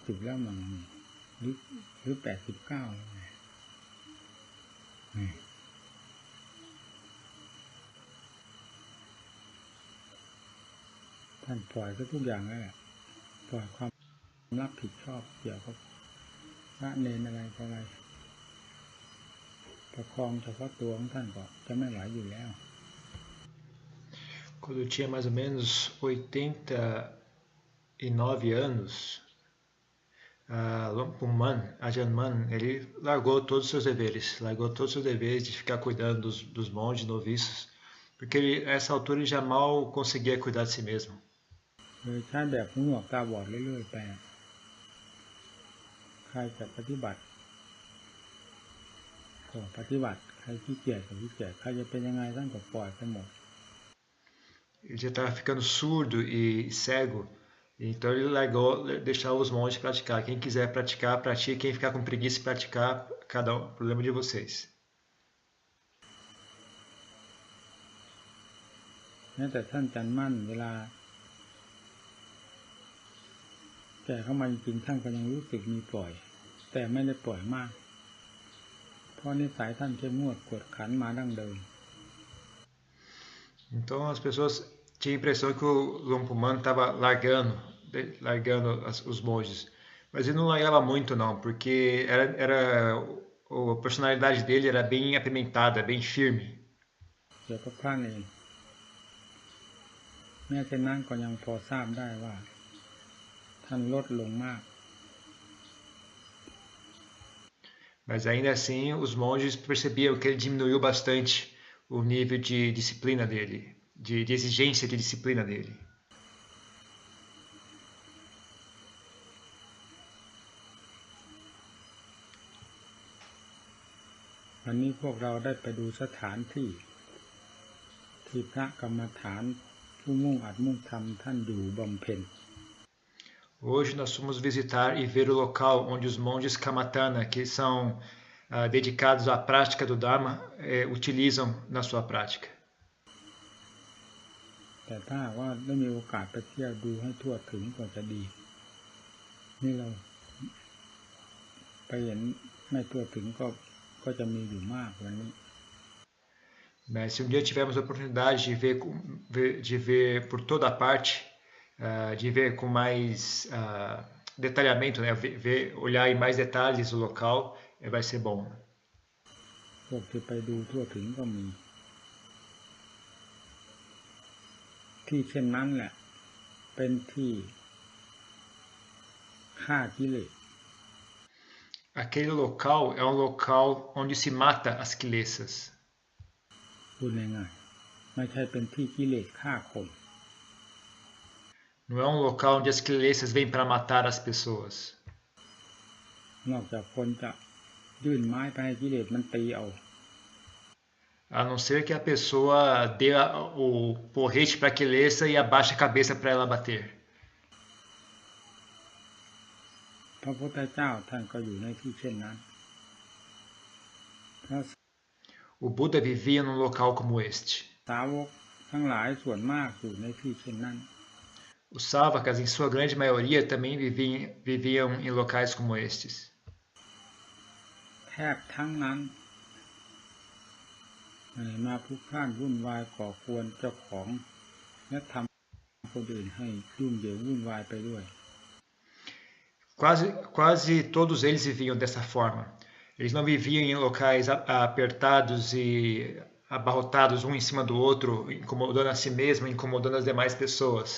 90แล้วมั้งหรือ89ท่านปล่อยก็ทุกอย่างแล้วแหละปล่อยความรับผิดชอบเกี่ยวกับพระเนรอะไรต่ออะไรประคองเฉพาะตัวของท่านก็จะไม่ไหวอยู่แล้ว Quando eu tinha mais ou menos 89 anos, Lompuman, Ajahn Mun, ele largou todos os seus deveres de ficar cuidando dos monges noviços, porque ele, a essa altura ele já mal conseguia cuidar de si mesmo. ใช้แบบหูหนวกตาบอดเรื่อยๆไปใครจะปฏิบัติก็ปฏิบัติใครขี้เกียจก็ขี้เกียจใครจะเป็นยังไงท่านก็ปล่อยไปหมด Ele já estava ficando surdo e cego, então ele largou, deixou os monges praticar. Quem quiser praticar, pratique. Quem ficar com preguiça de praticar, cada um, problema de vocês. แม้แต่ท่านจันมั่นเวลาแก่เข้ามาจริงๆท่านก็ยังรู้สึกมีปล่อยแต่ไม่ได้ปล่อยมากเพราะนิสัยท่านเข้มงวดกวดขันมาดั้งเดิม Então as pessoas tinham a impressão que o Lompuman estava largando os monges, mas ele não largava muito não, porque a personalidade dele era bem apimentada, bem firme. เกี่ยวกับพระเนรแม้เช่นนั้นก็ยังพอทราบได้ว่าท่านลดลงมาก Mas ainda assim os monges percebiam que ele diminuiu bastante o nível de disciplina dele, de exigência de disciplina dele. วันนี้พวกเราได้ไปดูสถานที่พระกรรมฐานผู้มุ่งอัดมุ่งทำท่านอยู่บำเพ็ญ Hoje nós fomos visitar e ver o local onde os monges Kamatana, que são dedicados à prática do Dharma, utilizam na sua prática. แต่ถ้าว่าได้มีโอกาสไปเที่ยวดูให้ทั่วถึงก็จะดีนี่เราไปเห็นไม่ทั่วถึงก็จะมีอยู่มากวันนี้ Mas se um dia tivermos a oportunidade de ver por toda a parte, de ver com mais detalhamento, né? Olhar em mais detalhes o local, vai ser bom. พวกที่ไปดูทั่วถึงก็มีที่เช่นนั้นแหละเป็นที่ฆ่ากิเลส Aquele local é um local onde se mata as kilesas. พูดง่ายๆไม่ใช่เป็นที่กิเลสฆ่าคน Não é um local onde as kilesas vêm para matar as pessoas. นอกจากคนจะยื่นไม้ไปให้กิเลสมันตีเอา A não ser que a pessoa dê o porrete para a kilesa e abaixe a cabeça para ela bater. พระพุทธเจ้าท่านก็อยู่ในที่เช่นนั้น O Buda vivia num local como este. สาวกทั้งหลายส่วนมากอยู่ในที่เช่นนั้น Os Savakas, em sua grande maioria, também viviam em locais como estes. แทบทั้งนั้นมาพลุกพล่านวุ่นวายก่อกวนเจ้าของและทำคนอื่นให้ยุ่งเหยิงวุ่นวายไปด้วย Quase todos eles viviam dessa forma. Eles não viviam em locais apertados e abarrotados um em cima do outro, incomodando a si mesmo, incomodando as demais pessoas.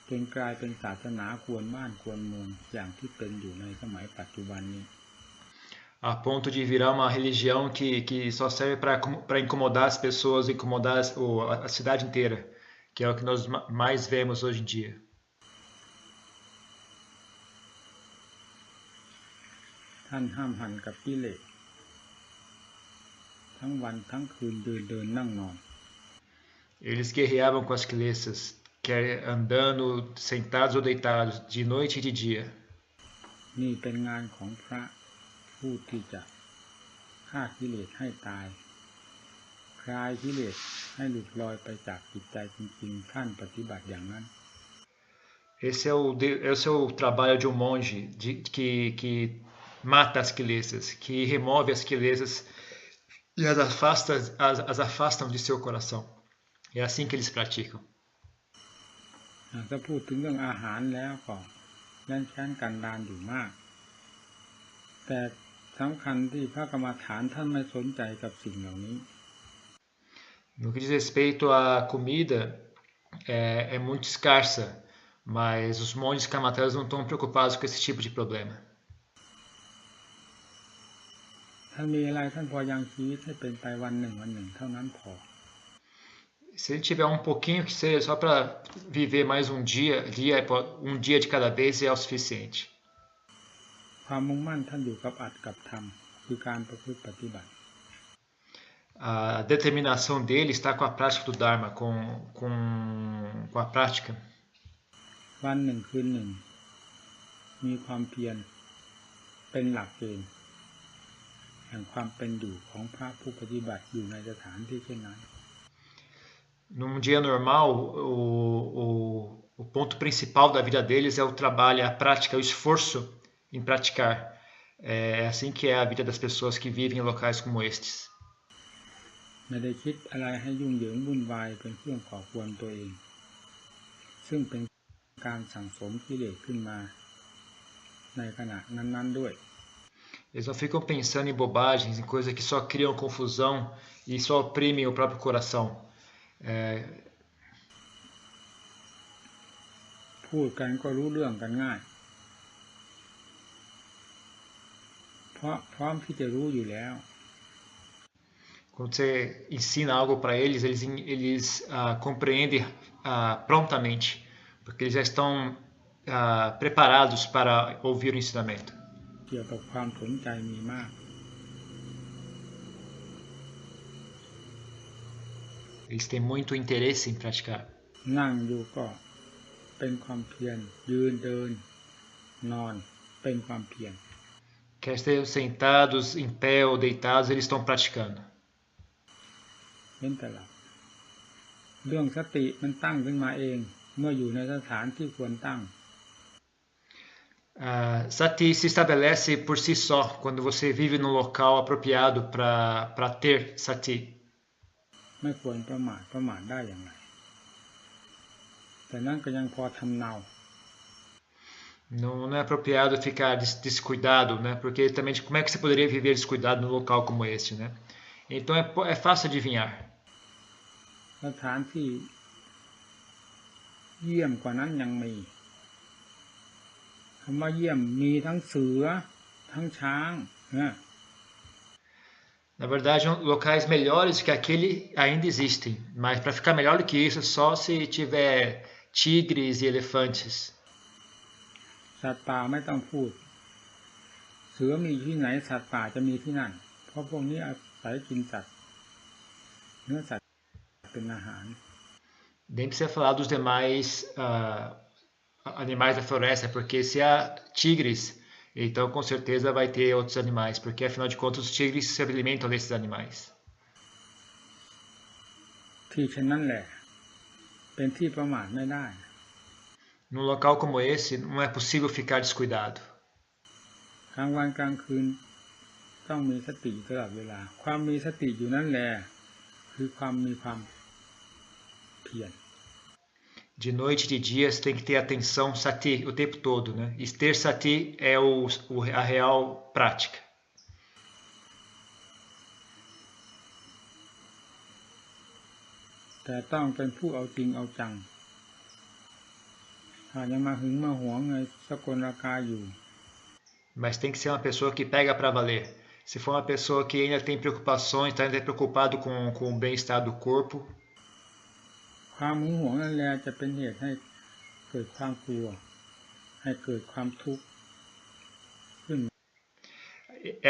จนกลายเป็นศาสนาควรบ้านควรเมืองอย่างที่เป็นอยู่ในสมัยปัจจุบันนี้ A ponto de virar uma religião que só serve para incomodar as pessoas, incomodar a cidade inteira, que é o que nós mais vemos hoje em dia. ท่านห้ามหันกับกิเลสทั้งวันทั้งคืนเดินนั่งนอน Eles guerreavam com as kilesas, quer andando, sentados ou deitados, de noite e de dia. นี่เป็นงานของพระผู้ที่จะฆ่ากิเลสให้ตายคลายกิเลสให้หลุดลอยไปจากจิตใจจริงๆท่านปฏิบัติอย่างนั้น Esse é o trabalho de um monge que mata as quilesas, que remove as quilesas e as afastam de seu coração. É assim que eles praticam. ถ้าพูดถึงเรื่องอาหารแล้วก็ยันแค้นกันดานอยู่มากแต่สำคัญที่พระกรรมฐานท่านไม่สนใจกับสิ่งเหล่านี้ No que diz respeito à comida, é muito escassa, mas os monges kamataras não estão preocupados com esse tipo de problema. ท่านมีอะไรท่านพอยังชีวิตให้เป็นไปวันหนึ่งเท่านั้นพอ Se ele tiver um pouquinho que seja só para viver mais um dia de cada vez é o suficiente. ความมุ่งมั่นท่านอยู่กับอัตกับธรรมคือการประพฤติปฏิบัติ A determinação dele está com a prática do Dharma, com a prática. วันหนึ่งคืนหนึ่งมีความเพียรเป็นหลักเกณฑ์แห่งความเป็นอยู่ของพระผู้ปฏิบัติอยู่ในสถานที่เช่นนั้น Num dia normal, o ponto principal da vida deles é o trabalho, a prática, o esforço em praticar. É assim que é a vida das pessoas que vivem em locais como estes. ไม่ได้คิดอะไรให้ยุ่งเหยิงวุ่นวายเป็นเครื่องก่อกวนตัวเองซึ่งเป็นการสั่งสมกิเลสขึ้นมาในขณะนั้นๆด้วย Eles não ficam pensando em bobagens, em coisas que só criam confusão e só oprimem o próprio coração. พูดกันก็รู้เรื่องกันง่ายเพราะพร้อมที่จะรู้อยู่แล้ว Quando você ensina algo para eles compreendem prontamente, porque eles já estão preparados para ouvir o ensinamento. เกี่ยวกับความสนใจมีมาก Eles têm muito interesse em praticar. นั่งอยู่ก็เป็นความเพียรยืนเดินนอนเป็นความเพียร Quer estejam sentados, em pé ou deitados, eles estão praticando. เว้นแต่หลับเรื่องสติมันตั้งขึ้นมาเองเมื่ออยู่ในสถานที่ควรตั้ง Sati se estabelece por si só quando você vive num local apropriado para ter sati. ไม่ควรประมาทได้อย่างไรแต่นั่นก็ยังพอทำเนา Não é apropriado ficar descuidado, né? Porque também como é que você poderia viver descuidado num local como este, né? Então é fácil adivinhar. สถานที่เยี่ยมกว่านั้นยังมีคำว่าเยี่ยมมีทั้งเสือทั้งช้างนะ Na verdade, locais melhores que aquele ainda existem, mas para ficar melhor do que isso, só se tiver tigres e elefantes. สัตว์ป่าไม่ต้องพูดเสือมีที่ไหนสัตว์ป่าจะมีที่นั่นเพราะพวกนี้อาศัยกินสัตว์เนื้อสัตว์เป็นอาหาร Nem precisa falar dos demais animais da floresta, porque se há tigres, então com certeza vai ter outros animais, porque afinal de contas os tigres se alimentam desses animais. ที่เช่นนั้นแหละเป็นที่ประมาทไม่ได้ Num local como esse, não é possível ficar descuidado. กลางวันกลางคืนต้องมีสติตลอดเวลาความมีสติอยู่นั่นแหละคือความมีความเพียร De noite e de dia você tem que ter atenção sati o tempo todo, né? E ter sati é a real prática. แต่ต้องเป็นผู้เอาจริงเอาจังถ้ายังมาหึงมาหวงไงสกลราคาอยู่ Mas tem que ser uma pessoa que pega para valer. Se for uma pessoa que ainda tem preocupações, está ainda preocupado com o bem-estar do corpo, ความหึงหวงนั่นแหละจะเป็นเหตุให้เกิดความกลัวให้เกิดความทุกข์ขึ้น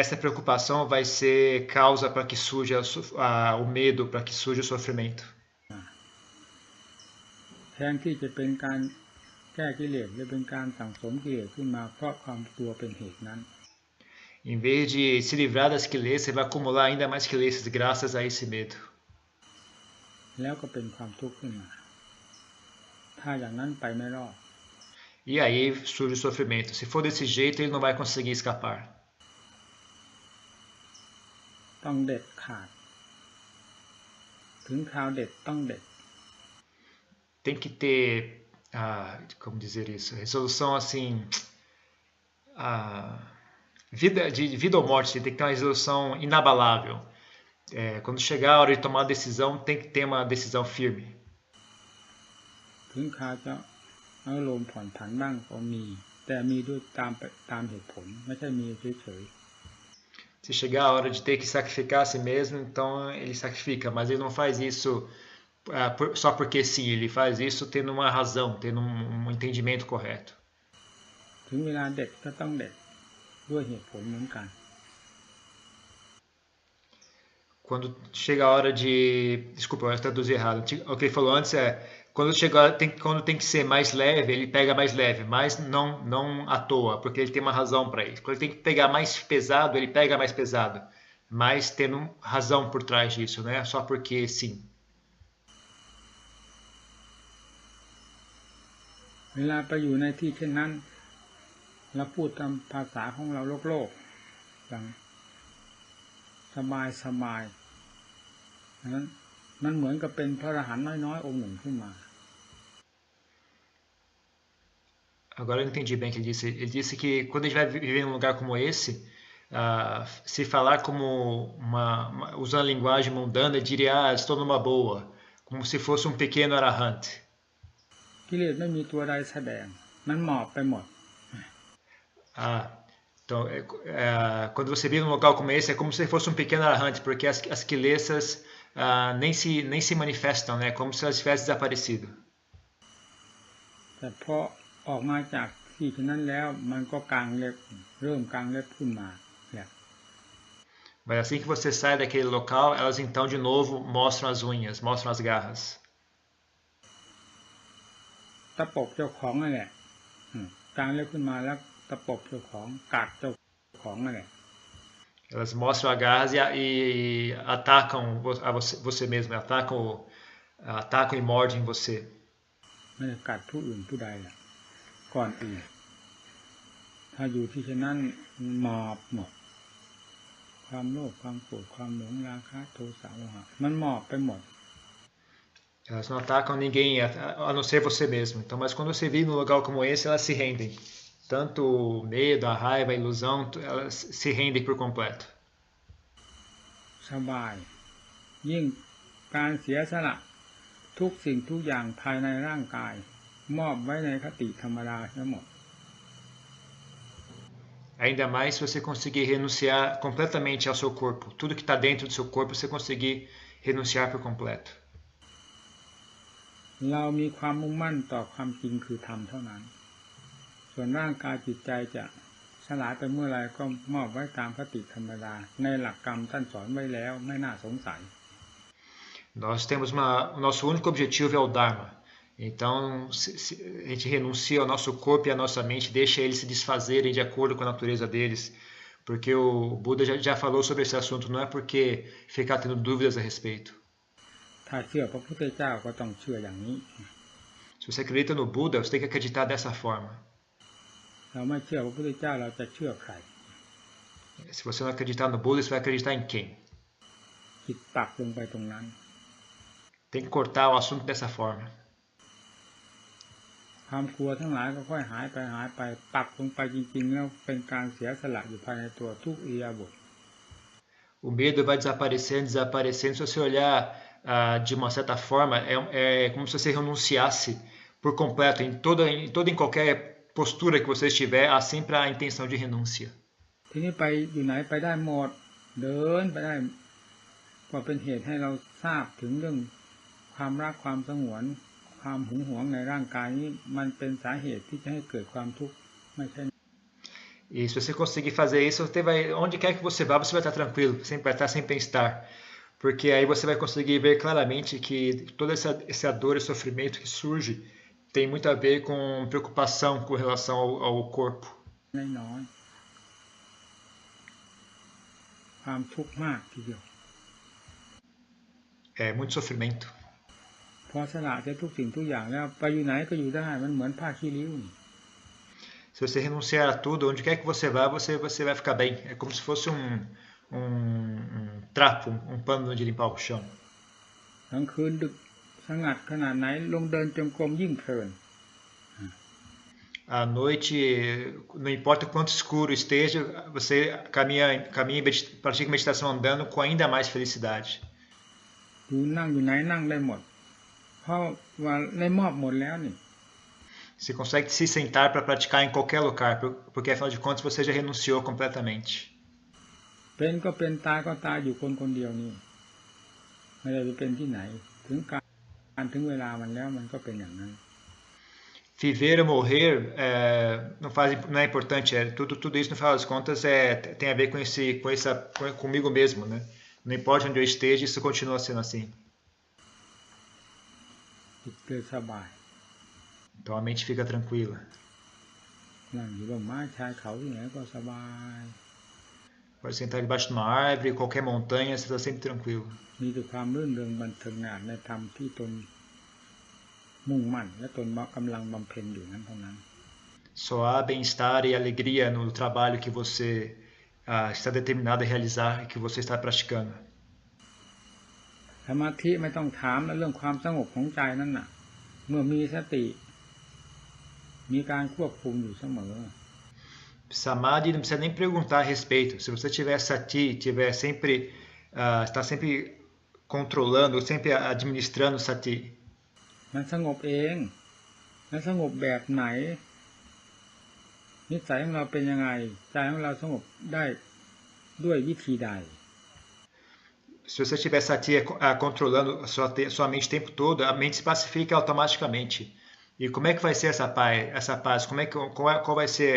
essa preocupação vai ser causa para que surja o medo, para que surja o sofrimento. แทนที่จะเป็นการแก้กิเลสหรือเป็นการสั่งสมกิเลสขึ้นมาเพราะความกลัวเป็นเหตุนั้น Em vez de se livrar das quilesas, você vai acumular ainda mais quilesas graças a esse medo. แล้วก็เป็นความทุกข์ขึ้นมาถ้าอย่างนั้นไปไม่รอด E aí surge o sofrimento. Se for desse jeito, ele não vai conseguir escapar. ต้องเด็ดขาดถึงคราวเด็ดต้องเด็ด Tem que ter, como dizer isso, resolução assim, de vida ou morte, tem que ter uma resolução inabalável. Quando chegar a hora de tomar uma decisão, tem que ter uma decisão firme. ถึงคราวจะอารมณ์ผ่อนผันบ้างก็มีแต่มีด้วยตามเหตุผลไม่ใช่มีเฉย Se chegar a hora de ter que sacrificar a si mesmo, então ele sacrifica, mas ele não faz isso só porque sim, ele faz isso tendo uma razão, tendo um entendimento correto. ถึงเวลาเด็ดก็ต้องเด็ดด้วยเหตุผลเหมือนกัน Quando chega a hora de... Desculpa, eu traduzi errado. O que ele falou antes é quando tem que ser mais leve, ele pega mais leve, mas não à toa, porque ele tem uma razão para isso. Quando ele tem que pegar mais pesado, ele pega mais pesado, mas tendo razão por trás disso, né? Só porque sim. เวลาไปอยู่ในที่เช่นนั้นเราพูดตามภาษาของเราโลกอย่างสบายนั้นมันเหมือนกับเป็นพระอรหันต์น้อยๆองค์หนึ่งขึ้นมา Agora eu entendi bem o que ele disse. Ele disse que quando a gente vai viver em um lugar como esse, se falar como usando a linguagem mundana, diria, estou numa boa, como se fosse um pequeno arahant. กิเลสไม่มีตัวใดแสดงมันหมอบไปหมด Então, quando você vive num local como esse, é como se fosse um pequeno arahant, porque as quilesas nem se manifestam, né? Como se elas tivessem desaparecido. แต่พอออกมาจากที่เช่นนั้นแล้วมันก็กางเล็บเริ่มกางเล็บขึ้นมาเนี่ย Mas assim que você sai daquele local, elas então de novo mostram as unhas, mostram as garras. ตะปบเจ้าของนั่นแหละกางเล็บขึ้นมาแล้วตะปบเจ้าของกัดเจ้าของนั่นแหละ Elas mostram as garras e atacam você mesmo, atacam e mordem você. ไม่ได้กัดผู้อื่นผู้ใดแหละก่อนอื่นถ้าอยู่ที่เช่นนั้นหมอบหมดความโลภความโกรธความหลงราคะโทสะโมหะมันหมอบไปหมด Elas não atacam ninguém a não ser você mesmo. Então, mas quando você vive num local como esse, elas se rendem. Tanto o medo, a raiva, a ilusão, elas se rendem por completo. สบายยิ่งการเสียสละทุกสิ่งทุกอย่างภายในร่างกายมอบไว้ในคติธรรมดาทั้งหมด Ainda mais se você conseguir renunciar completamente ao seu corpo. Tudo que está dentro do seu corpo, você conseguir renunciar por completo. เรามีความมุ่งมั่นต่อความจริงคือธรรมเท่านั้นส่วนร่างกายจิตใจจะสลายไปเมื่อไรก็มอบไว้ตามคติธรรมดาในหลักกรรมท่านสอนไว้แล้วไม่น่าสงสัย Nós temos o nosso único objetivo é o Dharma. Então, a gente renuncia ao nosso corpo e à nossa mente, deixa eles se desfazerem de acordo com a natureza deles, porque o Buda já falou sobre esse assunto, não é porque ficar tendo dúvidas a respeito. ถ้าเชื่อพระพุทธเจ้าก็ต้องเชื่ออย่างนี้ Se você acredita no Buda, você tem que acreditar dessa forma. เราไม่เชื่อพระพุทธเจ้าเราจะเชื่อใคร Se você não acreditar no Buda, você vai acreditar em quem? จิตปักลงไปตรงนั้น Tem que cortar o assunto dessa forma. ความกลัวทั้งหลายก็ค่อยหายไปปักลงไปจริงๆแล้วเป็นการเสียสละอยู่ภายในตัวทุกอิริยาบถ O medo vai desaparecendo. Se você olhar de uma certa forma, é como se você renunciasse por completo. Em qualquer postura que você estiver, há sempre a intenção de renúncia. ทีนี้ไปอยู่ไหนไปได้หมดเดินไปได้ก็เป็นเหตุให้เราทราบถึงเรื่องความรักความสงวนความหึงหวงในร่างกายนี้มันเป็นสาเหตุที่จะให้เกิดความทุกข์ไม่ใช่ E se você conseguir fazer isso, onde quer que você vá, você vai estar tranquilo, vai estar sem bem-estar. Porque aí você vai conseguir ver claramente que toda essa dor e sofrimento que surge tem muito a ver com preocupação com relação ao corpo. น้อยความทุกข์มากทีเดียว É muito sofrimento. พอสละจะทุกสิ่งทุกอย่างแล้วไปอยู่ไหนก็อยู่ได้มันเหมือนผ้าขี้ริ้ว Se você renunciar a tudo, onde quer que você vá, você vai ficar bem. É como se fosse um trapo, um pano de limpar o chão. กลางคืนดึกสงัดขนาดไหนลงเดินจงกรมยิ่งเพลิน À noite, não importa quanto escuro esteja, você pratica meditação andando com ainda mais felicidade. อยู่นั่งอยู่ไหนนั่งได้หมดเพราะว่าได้มอบหมดแล้วนี่ Você consegue se sentar para praticar em qualquer lugar, porque afinal de contas você já renunciou completamente. เป็นก็เป็นตายก็ตายอยู่คนคนเดียวนี่ไม่ได้ไปเป็นที่ไหนถึงการถึงเวลามันแล้วมันก็เป็นอย่างนั้น Viver ou morrer não é importante, tudo isso no final das contas tem a ver comigo mesmo, né? Não importa onde eu esteja, isso continua sendo assim. จิตเกิดสบาย Então a mente fica tranquila. นั่งอยู่บนไม้ชายเขาที่ไหนก็สบาย Pode sentar debaixo de uma árvore, qualquer montanha, você está sempre tranquilo. มีแต่ความรื่นเริงบันเทิงในธรรมที่ตนมุ่งมั่นและตนกำลังบำเพ็ญอยู่นั้นเท่านั้น Só há bem-estar e alegria no trabalho que você está determinado a realizar e que você está praticando. สมาธิไม่ต้องถามเรื่องความสงบของใจนั่นน่ะเมื่อมีสติมีการควบคุมอยู่เสมอ Samadhi não precisa nem perguntar a respeito. Se você tiver sati, está sempre controlando, sempre administrando sati. มันสงบเองมันสงบแบบไหนนิสัยของเราเป็นยังไงใจของเราสงบได้ด้วยวิธีใด Se você tiver sati controlando sua mente o tempo todo, a mente se pacifica automaticamente. E como é que vai ser essa paz? Qual vai ser?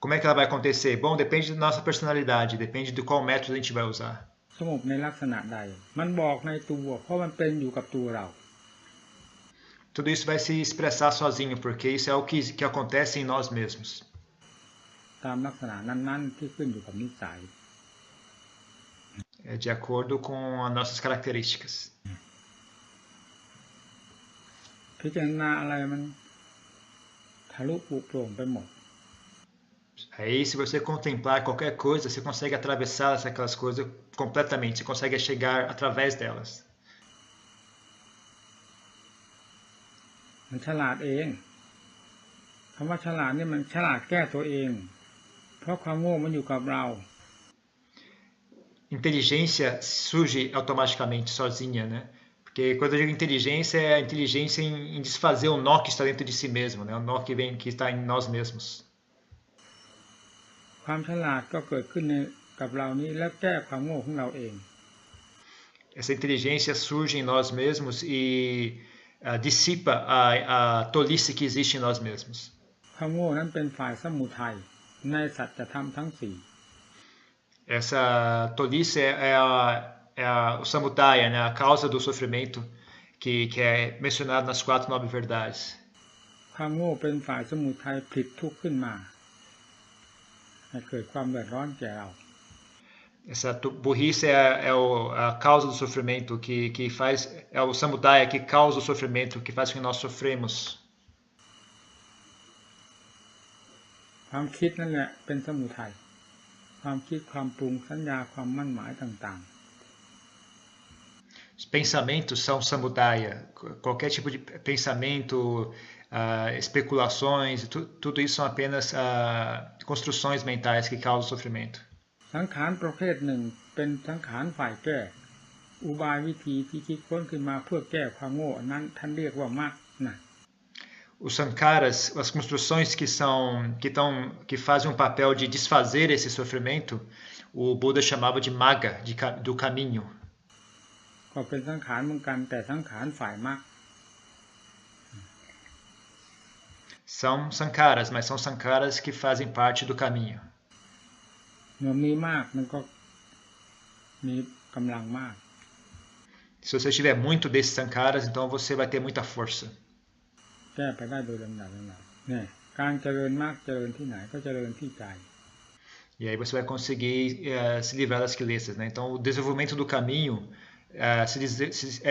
Como é que ela vai acontecer? Bom, depende da nossa personalidade, depende de qual método a gente vai usar. สงบในลักษณะใดมันบอกในตัวเพราะมันเป็นอยู่กับตัวเรา Tudo isso vai se expressar sozinho, porque isso é o que acontece em nós mesmos. ตามลักษณะนั้นๆที่ขึ้นอยู่กับนิสัย É de acordo com as nossas características. พิจารณาอะไรมันทะลุปุโปร่งไปหมด Aí, se você contemplar qualquer coisa, você consegue atravessar aquelas coisas completamente, você consegue chegar através delas. มันฉลาดเองคำว่าฉลาดนี่มันฉลาดแก้ตัวเองเพราะความโง่มันอยู่กับเรา Inteligência surge automaticamente, sozinha, né? Porque quando eu digo inteligência, é a inteligência em desfazer o nó que está dentro de si mesmo, né? O nó que está em nós mesmos. ความฉลาดก็เกิดขึ้นกับเรานี้และแก้ความโง่ของเราเอง Essa inteligência surge em nós mesmos e dissipa a tolice que existe em nós mesmos. ความโง่นั้นเป็นฝ่ายสมุทัยในสัจธรรมทั้งสี่ Essa tolice o samudaya, né? A causa do sofrimento que é mencionado nas 4 nobres verdades. ความโง่เป็นฝ่ายสมุทัยผลิตทุกข์ขึ้นมาให้เกิดความเดือดร้อนแก่เรา Essa burrice é a causa do sofrimento que faz, é o samudaya que causa o sofrimento, que faz com que nós sofremos. ความคิดนั่นแหละเป็นสมุทัยความคิดความปรุงสัญญาความมั่นหมายต่าง Os pensamentos são samudaya. Qualquer tipo de pensamento, especulações, tudo isso são apenas construções mentais que causam sofrimento. ๆสังขารประเภทหนึ่งเป็นสังขารฝ่ายแก้อุบายวิธีที่คิดค้นขึ้นมาเพื่อแก้ความโง่อันนั้นท่านเรียกว่ามรรคนะ Os sankaras, as construções que fazem um papel de desfazer esse sofrimento, o Buda chamava de magga, do caminho. ก็เป็นสังขารเหมือนกันแต่สังขารฝ่ายมรรค São sankaras, mas são sankaras que fazem parte do caminho. เมื่อมีมากมันก็มีกำลังมาก Se você tiver muito desses sankaras, então você vai ter muita força. แก้ไปได้โดยลำดับเนี่ยการเจริญมากเจริญที่ไหนก็เจริญที่ใจ E aí você vai conseguir se livrar das kilesas, né? Então o desenvolvimento do caminho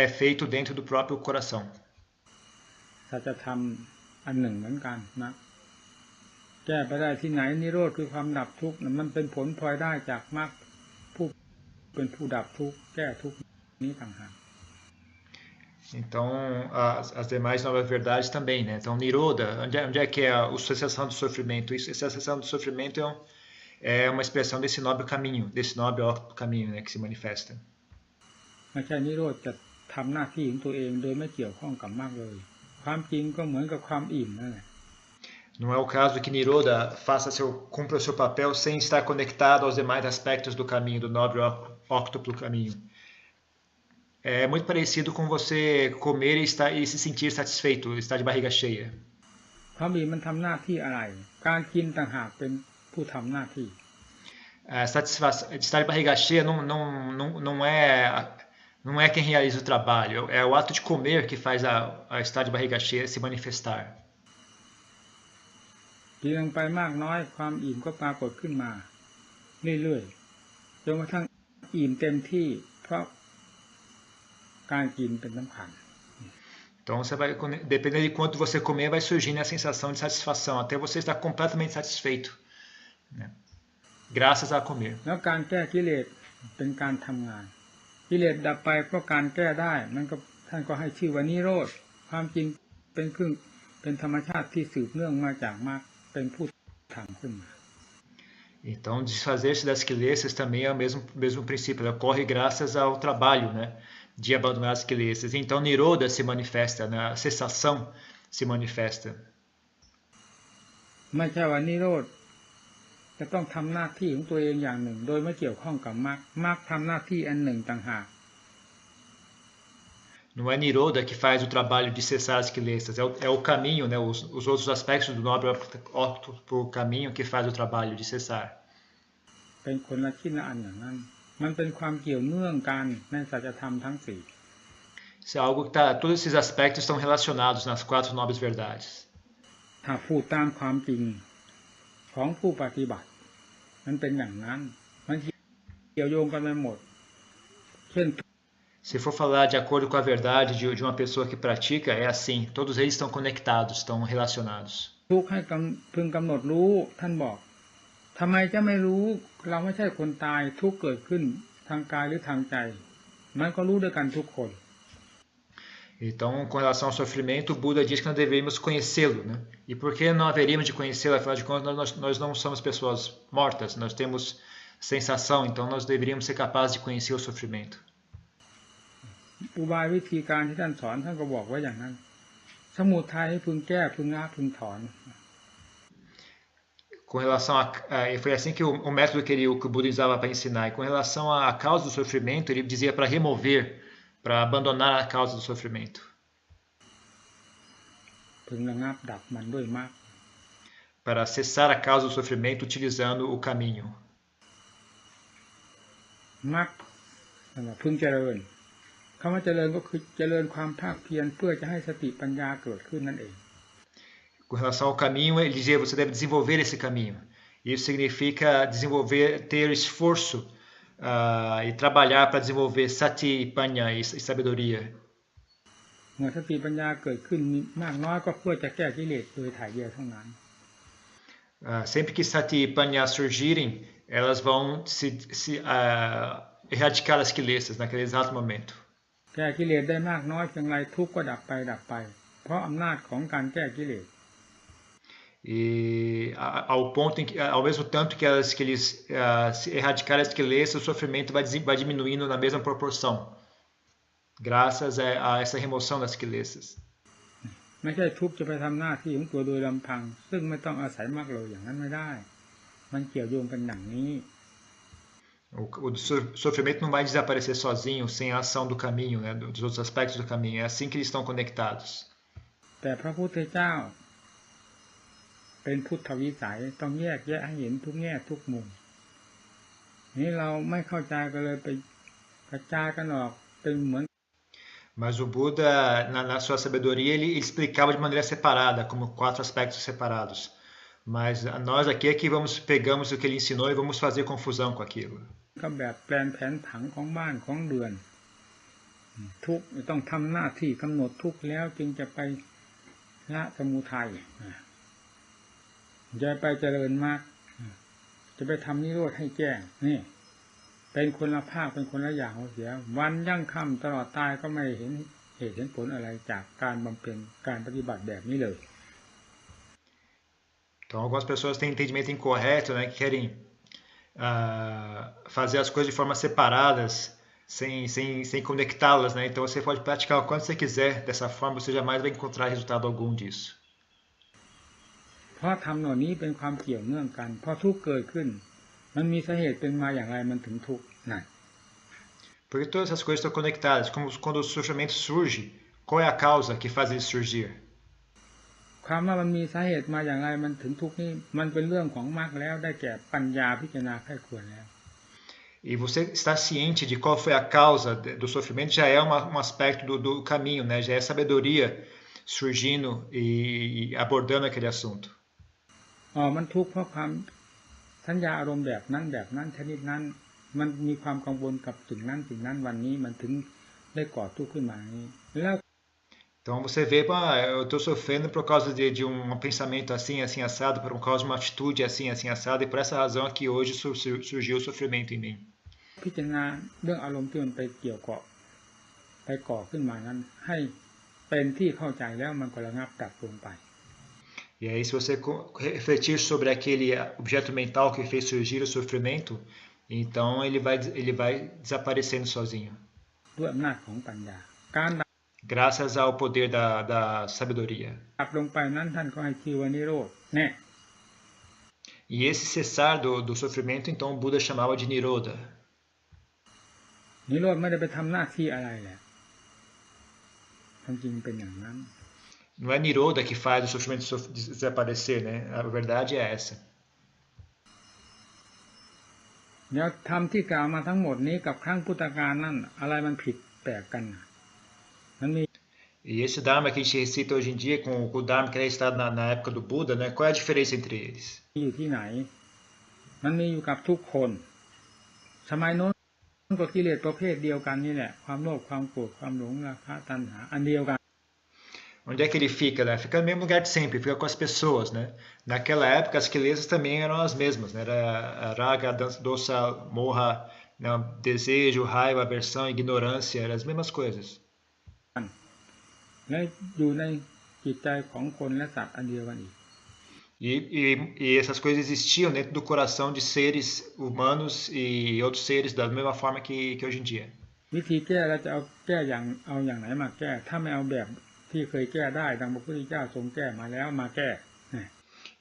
é feito dentro do próprio coração. สัจธรรมอันหนึ่งเหมือนกันนะ แก้ไปได้ที่ไหนนิโรธคือความดับทุกข์มันเป็นผลพลอยได้จากมรรคผู้เป็นผู้ดับทุกข์แก้ทุกข์นี้ต่างหาก Então, as demais novas verdades também, né? Então, Niroda, onde é que é a cessação do sofrimento? Isso, essa cessação do sofrimento é uma expressão desse nobre caminho, desse nobre caminho, né, que se manifesta. ไม่ใช่นิโรธจะทำหน้าที่ของตัวเองโดยไม่เกี่ยวข้องกับมรรคเลยความจริงก็เหมือนกับความอิ่มนั่นแหละ Não é o caso que Niroda cumpra o seu papel sem estar conectado aos demais aspectos do caminho, do nobre óctuplo caminho. É muito parecido com você comer e se sentir satisfeito, estar de barriga cheia. ความอิ่มมันทำหน้าที่อะไรการกินต่างหากเป็นผู้ทำหน้าที่ Estar de barriga cheia não é quem realiza o trabalho, é o ato de comer que faz a estar de barriga cheia se manifestar. กินลงไปมากน้อยความอิ่มก็ปรากฏขึ้นมาเรื่อยๆจนกระทั่งอิ่มเต็มที่เพราะการกินเป็นสำคัญ Então, dependendo de quanto você comer, vai surgindo a sensação de satisfação, até você estar completamente satisfeito, né? Graças a comer. แล้วการแก้กิเลสเป็นการทำงานกิเลสดับไปเพราะการแก้ได้มันก็ท่านก็ให้ชื่อว่านิโรธความจริงเป็นธรรมชาติที่สืบเนื่องมาจากมรรคเป็นผู้ทำขึ้นมา Então, desfazer-se das quilências também é o mesmo princípio, ele ocorre graças ao trabalho, né, de abandonar as quilências. Então, Niroda se manifesta, né, a cessação se manifesta. ไม่ใช่ว่านิโรธจะต้องทำหน้าที่ของตัวเองอย่างหนึ่งโดยไม่เกี่ยวข้องกับมรรคทำหน้าที่อันหนึ่งต่างหาก Não é Niroda que faz o trabalho de cessar as quilências, é o caminho, né, os outros aspectos do nobre caminho que faz o trabalho de cessar. เป็นคนละชิ้นละอันอย่างนั้นมันเป็นความเกี่ยวเนื่องกันในสัจธรรมทั้งสี่ Isso é algo que todos esses aspectos estão relacionados nas 4 nobres verdades. ถ้าพูดตามความจริงของผู้ปฏิบัติมันเป็นอย่างนั้นมันเกี่ยวโยงกันไปหมดเช่น Se for falar de acordo com a verdade de uma pessoa que pratica, é assim, todos eles estão conectados, estão relacionados. ทุกข์ให้พึงกำหนดรู้ท่านบอกทำไมจะไม่รู้เราไม่ใช่คนตายทุกข์เกิดขึ้นทางกายหรือทางใจมันก็รู้ด้วยกันทุกคน Então, com relação ao sofrimento, o Buda diz que nós deveríamos conhecê-lo, né? E por que não haveríamos de conhecê-lo? Afinal de contas, nós não somos pessoas mortas, nós temos sensação, então nós deveríamos ser capazes de conhecer o sofrimento. อุบายวิธีการที่ท่านสอนท่านก็บอกไว้อย่างนั้นสมุทัยให้พึงแก้พึงละพึงถอน Com relação foi assim que o método que o Buda usava para ensinar. E com relação à causa do sofrimento, ele dizia para remover, para abandonar a causa do sofrimento. พึงระงับดับมันด้วยมรรค Para cessar a causa do sofrimento utilizando o caminho. มรรคพึงเจริญคำว่าเจริญก็คือเจริญความภาคเพียรเพื่อจะให้สติปัญญาเกิดขึ้นนั่นเอง Com relação ao caminho, ele dizia você deve desenvolver esse caminho. Isso significa ter esforço e trabalhar para desenvolver sati, panya e sabedoria. เมื่อสติปัญญาเกิดขึ้นมากน้อยก็เพื่อจะแก้กิเลสโดยถ่ายเดียวเท่านั้น Sempre que sati e panya surgirem, elas vão erradicar as quilências naquele exato momento. แก้กิเลสได้มากน้อยเพียงไรทุกข์ก็ดับไปเพราะอำนาจของการแก้กิเลส E ao mesmo tanto que eles erradicarem as quilências, o sofrimento vai diminuindo na mesma proporção, graças a essa remoção das quilências. ไม่ใช่ทุกข์จะไปทำหน้าที่ของตัวโดยลำพังซึ่งไม่ต้องอาศัยมรรคเลยอย่างนั้นไม่ได้มันเกี่ยวโยงกันอย่างนี้ O sofrimento não vai desaparecer sozinho, sem a ação do caminho, né, dos outros aspectos do caminho. É assim que eles estão conectados. แต่พระพุทธเจ้าเป็นพุทธวิสัยต้องแยกแยะให้เห็นทุกแง่ทุกมุมนี่เราไม่เข้าใจก็เลยไปกระจายกันออกเป็นเหมือน Mas o Buda, na sua sabedoria, ele explicava de maneira separada, como 4 aspectos separados. Mas nós aqui é que pegamos o que ele ensinou e vamos fazer confusão com aquilo. ก็แบบแปลนแผนผังของบ้านของเรือนทุกต้องทำหน้าที่กำหนดทุกแล้วจึงจะไปละสมุทัย จะไปเจริญมากจะไปทำนิโรธให้แจ้งนี่เป็นคนละภาคเป็นคนละอย่างเสียวันยั่งค่ำตลอดตายก็ไม่เห็นเหตุเห็นผลอะไรจากการบำเพ็ญการปฏิบัติแบบนี้เลย Então, algumas pessoas têm entendimento incorreto, né, que querem fazer as coisas de forma separadas, sem conectá-las, né? Então, você pode praticar o quanto você quiser dessa forma, você jamais vai encontrar resultado algum disso. เพราะทำเหล่านี้เป็นความเกี่ยวเนื่องกันเพราะทุกข์เกิดขึ้นมันมีสาเหตุเป็นมาอย่างไรมันถึงทุกข์นั่น Porque todas essas coisas estão conectadas. Como quando o sofrimento surge, qual é a causa que faz ele surgir? ความว่ามันมีสาเหตุมาอย่างไรมันถึงทุกข์นี่มันเป็นเรื่องของมรรคแล้วได้แก่ปัญญาพิจารณาไข้ควรแล้ว E você estar ciente de qual foi a causa do sofrimento já é um aspecto do caminho, né? Já é sabedoria surgindo e abordando aquele assunto. มันทุกข์เพราะความสัญญาอารมณ์แบบนั้นชนิดนั้นมันมีความกังวลกับสิ่งนั้นวันนี้มันถึงได้ก่อทุกข์ขึ้นมานี้แล้ว Então você vê, eu estou sofrendo por causa de um pensamento assim, assim, assado, por causa de uma atitude assim, assim, assado, e por essa razão aqui hoje surgiu o sofrimento em mim. พิจารณาเรื่องอารมณ์ที่มันไปเกี่ยวเกาะไปก่อขึ้นมานั้นให้เป็นที่เข้าใจแล้วมันก็ระงับดับลงไป E aí se você refletir sobre aquele objeto mental que fez surgir o sofrimento, então ele vai desaparecendo sozinho. ด้วยอำนาจของปัญญาการ Graças ao poder da sabedoria. ดับลงไปนั้นท่านก็ให้ชื่อว่านิโรธแน่ E esse cessar do sofrimento, então o Buda chamava de Niroda. นิโรธไม่ได้ไปทำหน้าที่อะไรแหละความจริงเป็นอย่างนั้น Não é Niroda que faz o sofrimento desaparecer, né? A verdade é essa. เดี๋ยวธรรมที่กล่าวมาทั้งหมดนี้กับครั้งพุทธกาลนั่นอะไรมันผิดแปลกกันมันมี E esse Dharma que a gente recita hoje em dia com o Dharma que era recitado na época do Buda, né? Qual é a diferença entre eles? อยู่ที่ไหนมันมีอยู่กับทุกคนสมัยโน้นก็กิเลสประเภทเดียวกันนี่แหละความโลภความโกรธความหลงราคะตัณหาอันเดียวกัน Onde é que ele fica, né? Fica no mesmo lugar de sempre, fica com as pessoas, né? Naquela época as quelezas também eram as mesmas, né? Era raga, dosa, moha, né? Desejo, raiva, aversão, ignorância, eram as mesmas coisas. และอยู่ในจิตใจของคนและสัตว์อันเดียวกันอีก E essas coisas existiam dentro do coração de seres humanos e outros seres da mesma forma que hoje em dia. วิธีแก้เราจะเอาอย่างไหนมาแก้ถ้าไม่เอาแบบที่เคยแก้ได้ดังพระพุทธเจ้าทรงแก้มาแล้วมาแก้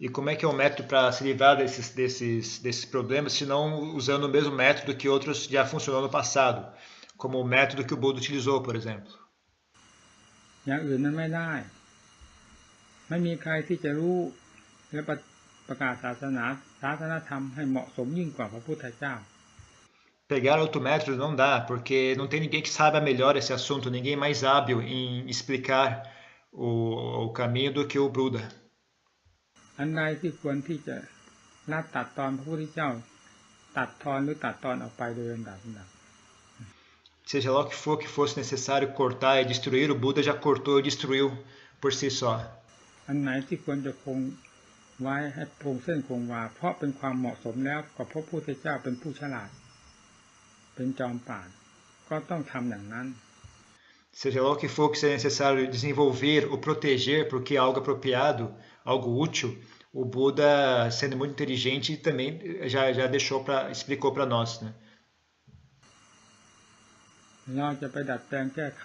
E como é que é o método para se livrar desses problemas, se não usando o mesmo método que outros já funcionou no passado, como o método que o Buda utilizou, por exemplo? อย่างอื่นมันไม่ได้ไม่มีใครที่จะรู้และประกาศศาสนธรรมให้เหมาะสมยิ่งกว่าพระพุทธเจ้า Pegar outro método não dá, porque não tem ninguém que saiba melhor esse assunto, ninguém mais hábil em explicar o caminho do que o Buda. อันใดที่ควรที่จะละตัดตอนพระพุทธเจ้าตัดทอนหรือตัดตอนออกไปโดยลำดับ Seja lá o que fosse necessário cortar e destruir, o Buda já cortou e destruiu por si só. อันไหนที่ควรจะคงไว้ให้คงเส้นคงวาเพราะเป็นความเหมาะสมแล้วกับพระพุทธเจ้าเป็นผู้ฉลาดเป็นจอมปราชญ์ก็ต้องทำอย่างนั้น Seja lá o que for que seja necessário desenvolver ou proteger porque é algo apropriado, algo útil, o Buda, sendo muito inteligente, também já explicou para nós, né? เราจะไปดัดแปลงแก้ไข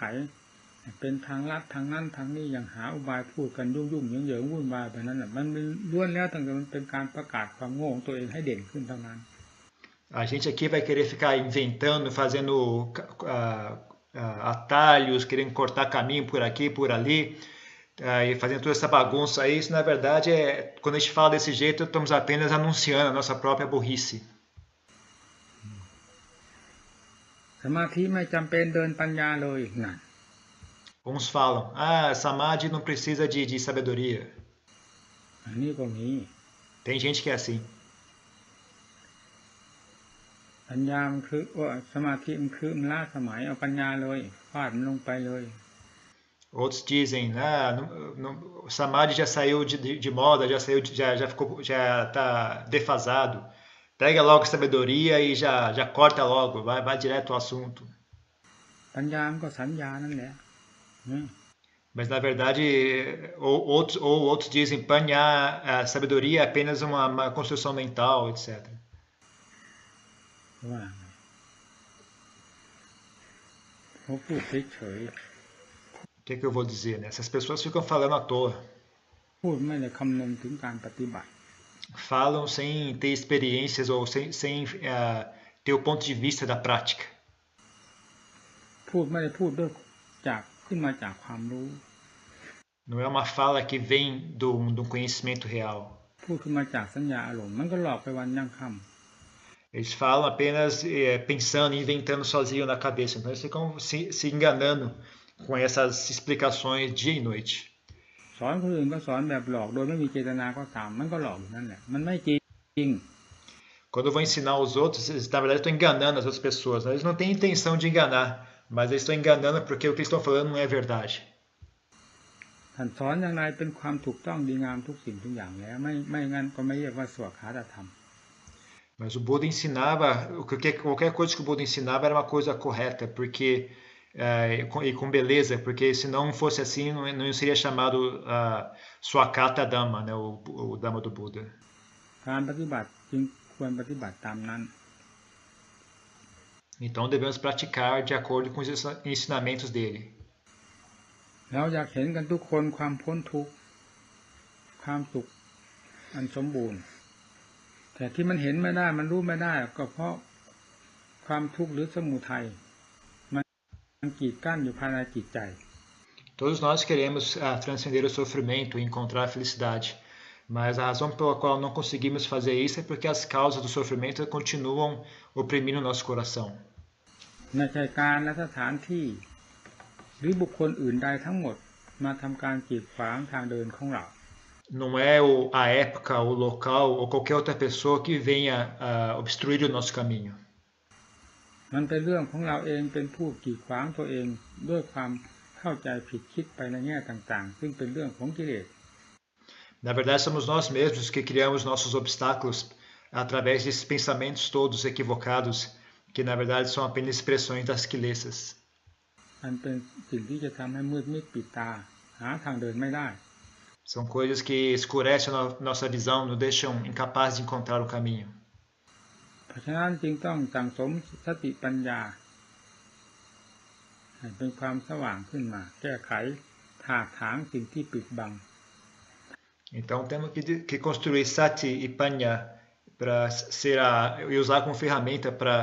เป็นทางลัดทางนั้นทางนี้อย่างหาอุบายพูดกันยุ่งๆเหยิงๆวุ่นวายแบบนั้นน่ะมันล้วนแล้วตั้งแต่มันเป็นการประกาศความโง่ของตัวเองให้เด่นขึ้นเท่านั้น A gente aqui vai querer ficar inventando, fazendo atalhos, querendo cortar caminho por aqui, por ali, e fazendo toda essa bagunça aí. Isso, na verdade, quando a gente fala desse jeito, estamos apenas anunciando a nossa própria burrice. สมาธิไม่จำเป็นเดินปัญญาเลยนั่น Uns falam, Samadhi não precisa de sabedoria. อันนี้ก็มี Tem gente que é assim. ปัญญามันคือว่าสมาธิมันคือมันล้าสมัยเอาปัญญาเลยฟาดมันลงไปเลย O Outros dizem, o Samadhi já saiu de moda, já está defasado. Pega logo a sabedoria e já corta logo, vai direto ao assunto. ปัญญามันก็สัญญานั่นแหละ Mas na verdade, outros dizem Panya, a sabedoria é apenas uma construção mental, etc. ว่าไงเขาพูดเฉย O que eu vou dizer, né? Essas pessoas ficam falando à toa. ๆพูดไม่ได้คำนึงถึงการปฏิบัติ Falam sem ter experiências ou sem ter o ponto de vista da prática. พูดไม่ได้พูดด้วยขึ้นมาจากความรู้ Não é uma fala que vem de um conhecimento real. พูดขึ้นมาจากสัญญาอารมณ์มันก็หลอกไปวันยังค่ำ Eles falam apenas pensando e inventando sozinho na cabeça. Então eles ficam se enganando com essas explicações dia e noite. สอนคนอื่นก็สอนแบบหลอกโดยไม่มีเจตนาก็ตามมันก็หลอกอยู่นั่นแหละมันไม่จริง Quando eu vou ensinar os outros, eles, na verdade estão enganando as outras pessoas. Eles não têm intenção de enganar, mas eles estão enganando porque o que eles estão falando não é verdade. ท่านสอนอย่างไรเป็นความถูกต้องดีงามทุกสิ่งทุกอย่างแล้วไม่งั้นก็ไม่เรียกว่าสวขาตธรรม Mas o Buda ensinava, qualquer coisa que o Buda ensinava era uma coisa correta, porque e com beleza, porque se não fosse assim, não seria chamado Swakata Dhamma, né, o Dhamma do Buda. การปฏิบัติจึงควรปฏิบัติตามนั้น Então devemos praticar de acordo com os ensinamentos dele. เราอยากเห็นกันทุกคนความพ้นทุกข์ความสุขอันสมบูรณ์แต่ที่มันเห็นไม่ได้มันรู้ไม่ได้ก็เพราะความทุกข์หรือสมุทัยมันกีดกั้นอยู่ภายในจิตใจ Todos nós queremos transcender o sofrimento e encontrar a felicidade, mas a razão pela qual não conseguimos fazer isso é porque as causas do sofrimento continuam oprimindo o nosso coração. ไม่ใช่การและสถานที่หรือบุคคลอื่นใดทั้งหมดมาทำการกีดขวางทางเดินของเรา Não é a época, o local ou qualquer outra pessoa que venha obstruir o nosso caminho. มันเป็นเรื่องของเราเองเป็นผู้กีดขวางตัวเองด้วยความเข้าใจผิดคิดไปในแง่ต่างๆซึ่งเป็นเรื่องของกิเลส Na verdade, somos nós mesmos que criamos nossos obstáculos através desses pensamentos todos equivocados, que na verdade são apenas expressões das quilesas. มันเป็นสิ่งที่จะทำให้มืดมิดปิดตาหาทางเดินไม่ได้ São coisas que escurecem a nossa visão, nos deixam incapazes de encontrar o caminho. เพราะฉะนั้นจึงต้องสั่งสมสติปัญญาให้เป็นความสว่างขึ้นมาแก้ไขถากถางสิ่งที่ปิดบัง Então temos que construir sati e panya para e usar como ferramenta para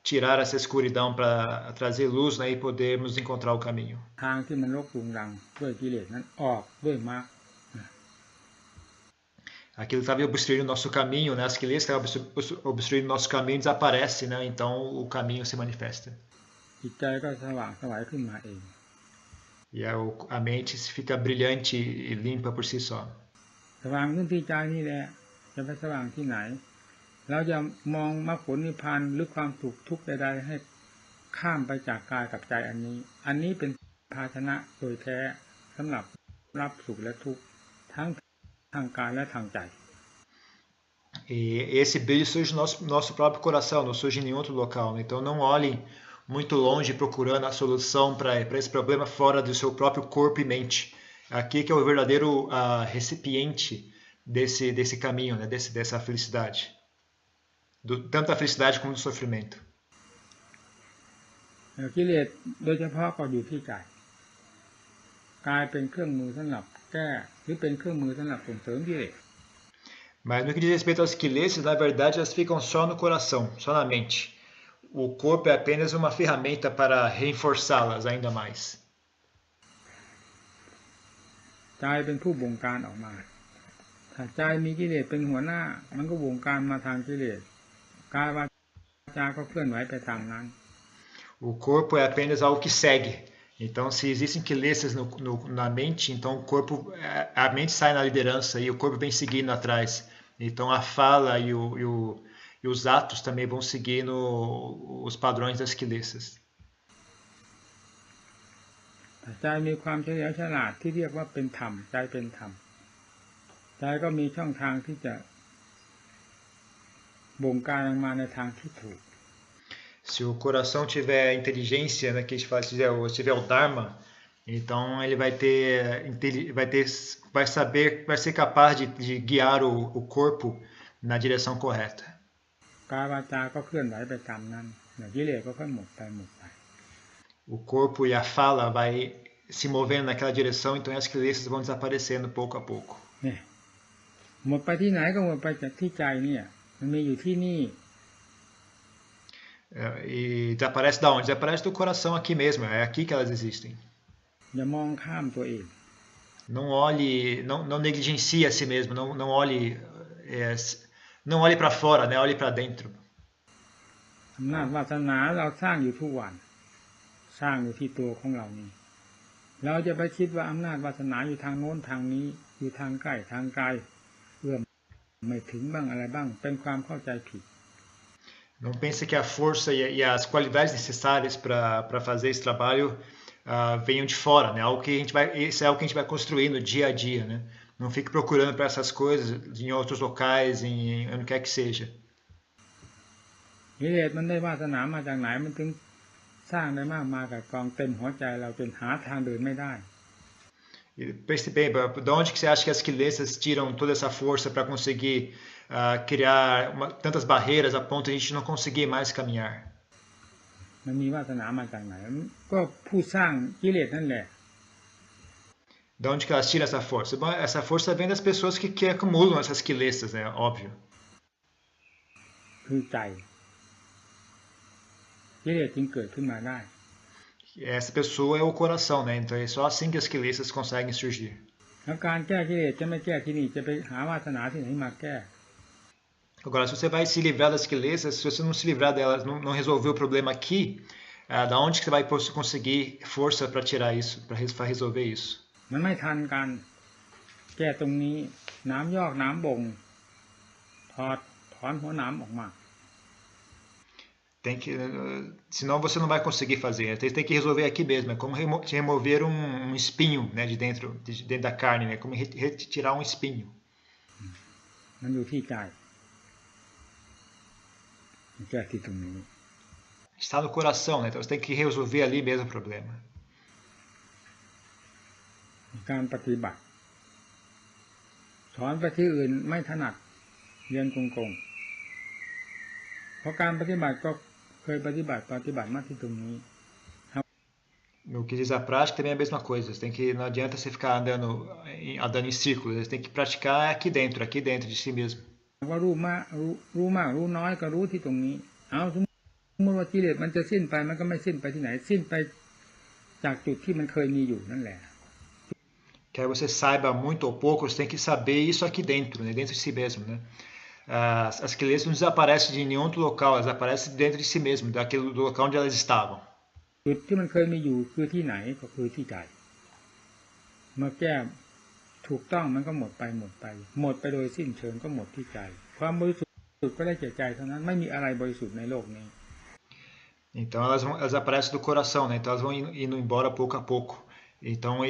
tirar essa escuridão, para trazer luz, né, e podermos encontrar o caminho. ทางที่มันรกรุงรังด้วยกิเลสนั้นออกด้วยมรรค Aquilo que estava obstruindo o nosso caminho, né, as quilesas que estavam obstruindo o nosso caminho desaparece, né, então o caminho se manifesta. จิตใจก็สว่างไสวขึ้นมาเอง E a mente fica brilhante e limpa por si só. สว่างขึ้นที่ใจนี่แหละจะไปสว่างที่ไหนเราจะมองมรรคผลนิพพานหรือความสุขทุกข์ใดๆให้ข้ามไปจากกายกับใจอันนี้เป็นภาชนะโดยแท้สำหรับรับสุขและทุกข์ทั้งทางกายและทางใจ E esse brilho surge no nosso próprio coração, não surge em nenhum outro local. Então não olhem muito longe procurando a solução para esse problema fora do seu próprio corpo e mente. Aqui que é o verdadeiro recipiente desse caminho, né, dessa felicidade. Tanto da felicidade como do sofrimento. กิเลสโดยเฉพาะก็อยู่ที่ใจกายเป็นเครื่องมือสำหรับแก้หรือเป็นเครื่องมือสำหรับส่งเสริมกิเลส Mas no que diz respeito às quilesas, na verdade elas ficam só no coração, só na mente. O corpo é apenas uma ferramenta para reforçá-las ainda mais. ใจเป็นผู้บงการออกมาถ้าใจมีกิเลสเป็นหัวหน้ามันก็บงการมาทางกิเลสกายวาจาก็เคลื่อนไหวไปตามนั้น O corpo é apenas algo que segue. Então, se existem quilesas na mente, então a mente sai na liderança e o corpo vem seguindo atrás. Então, a fala e os atos também vão seguindo os padrões das quilesas. แต่ใจมีความเฉลียวฉลาดที่เรียกว่าเป็นธรรมใจเป็นธรรมใจก็มีช่องทางที่จะบงการออกมาในทางที่ถูก Se o coração tiver inteligência, né, que a gente fala, tiver o Dharma, então ele vai saber, vai ser capaz de guiar o corpo na direção correta. กายวาจาก็เคลื่อนไหวไปตามนั้นกิเลสก็ค่อยหมดไป O corpo e a fala vai se movendo naquela direção, então as crenças vão desaparecendo pouco a pouco. เนี่ยหมดไปที่ไหนก็หมดไปจากที่ใจเนี่ยมันมีอยู่ที่นี่ E desaparece da onde? Desaparece do coração aqui mesmo, é aqui que elas existem. อย่ามองข้ามตัวเอง Não olhe, não negligencie a si mesmo, não olhe para fora, né? Olhe para dentro. อำนาจวาสนาเราสร้างอยู่ทุกวันสร้างอยู่ที่ตัวของเรานี่เราจะไปคิดว่าอำนาจวาสนาอยู่ทางโน้นทางนี้อยู่ทางใกล้ทางไกลเอื้อมไม่ถึงบ้างอะไรบ้างเป็นความเข้าใจผิด Não pense que a força e as qualidades necessárias para fazer esse trabalho venham de fora, né? Isso é algo que a gente vai construindo dia a dia, né? Não fique procurando para essas coisas em outros locais, onde quer que seja. กิเลสมันได้วาสนามาจากไหนมันถึงสร้างได้มากมายกับกองเต็มหัวใจเราจนหาทางเดินไม่ได้ Pense bem, de onde que você acha que as crenças tiram toda essa força para conseguir criar tantas barreiras a ponto de a gente não conseguir mais caminhar? มันมีวาสนามาจากไหนก็ผู้สร้างกิเลสนั่นแหละ De onde que elas tiram essa força? Bom, essa força vem das pessoas que acumulam essas crenças, né? Óbvio. คือใจกิเลสจึงเกิดขึ้นมาได้ Essa pessoa é o coração, né? Então é só assim que as crenças conseguem surgir. แล้วการแก้กิเลสจะไม่แก้ที่นี่จะไปหาวาสนาที่ไหนมาแก้ Agora, se você vai se livrar das crenças, se você não se livrar delas, não resolver o problema aqui, da onde que você vai conseguir força para tirar isso, para resolver isso? มันไม่ทันกันแก้ตรงนี้น้ำยอกน้ำบ่งถอนหัวน้ำออกมา Senão você não vai conseguir fazer. Tem que resolver aqui mesmo. É como remover um espinho, né, de dentro da carne, né? Como retirar um espinho. มันอยู่ที่ใจแก้ที่ตรงนี้ Está no coração, né? Então você tem que resolver ali mesmo o problema. การปฏิบัติสอนไปที่อื่นไม่ถนัดเรียนกงๆเพราะการปฏิบัติก็เคยปฏิบัติมาที่ตรงนี้ No que diz a prática também é a mesma coisa. Não adianta você ficar andando em círculos. Você tem que praticar aqui dentro de si mesmo. ว่ารู้มากรู้น้อยก็รู้ที่ตรงนี้เอาสมมติว่ากิเลสมันจะสิ้นไปมันก็ไม่สิ้นไปที่ไหนสิ้นไปจากจุดที่มันเคยมีอยู่นั่นแหละ Quer você saiba muito ou pouco, você tem que saber isso aqui dentro, né? Dentro de si mesmo, né? As crenças não desaparecem de nenhum outro local, elas aparecem dentro de si mesmo, do local onde elas estavam. จุดที่มันเคยมีอยู่คือที่ไหนก็คือที่ใจเมื่อแก้ถูกต้องมันก็หมดไปโดยสิ้นเชิงก็หมดที่ใจความบริสุทธิ์ก็ได้แก่ใจเท่านั้นไม่มีอะไรบริสุทธิ์ในโลกนี้ Então elas aparecem do coração, né? Então elas vão indo embora pouco a pouco. Então a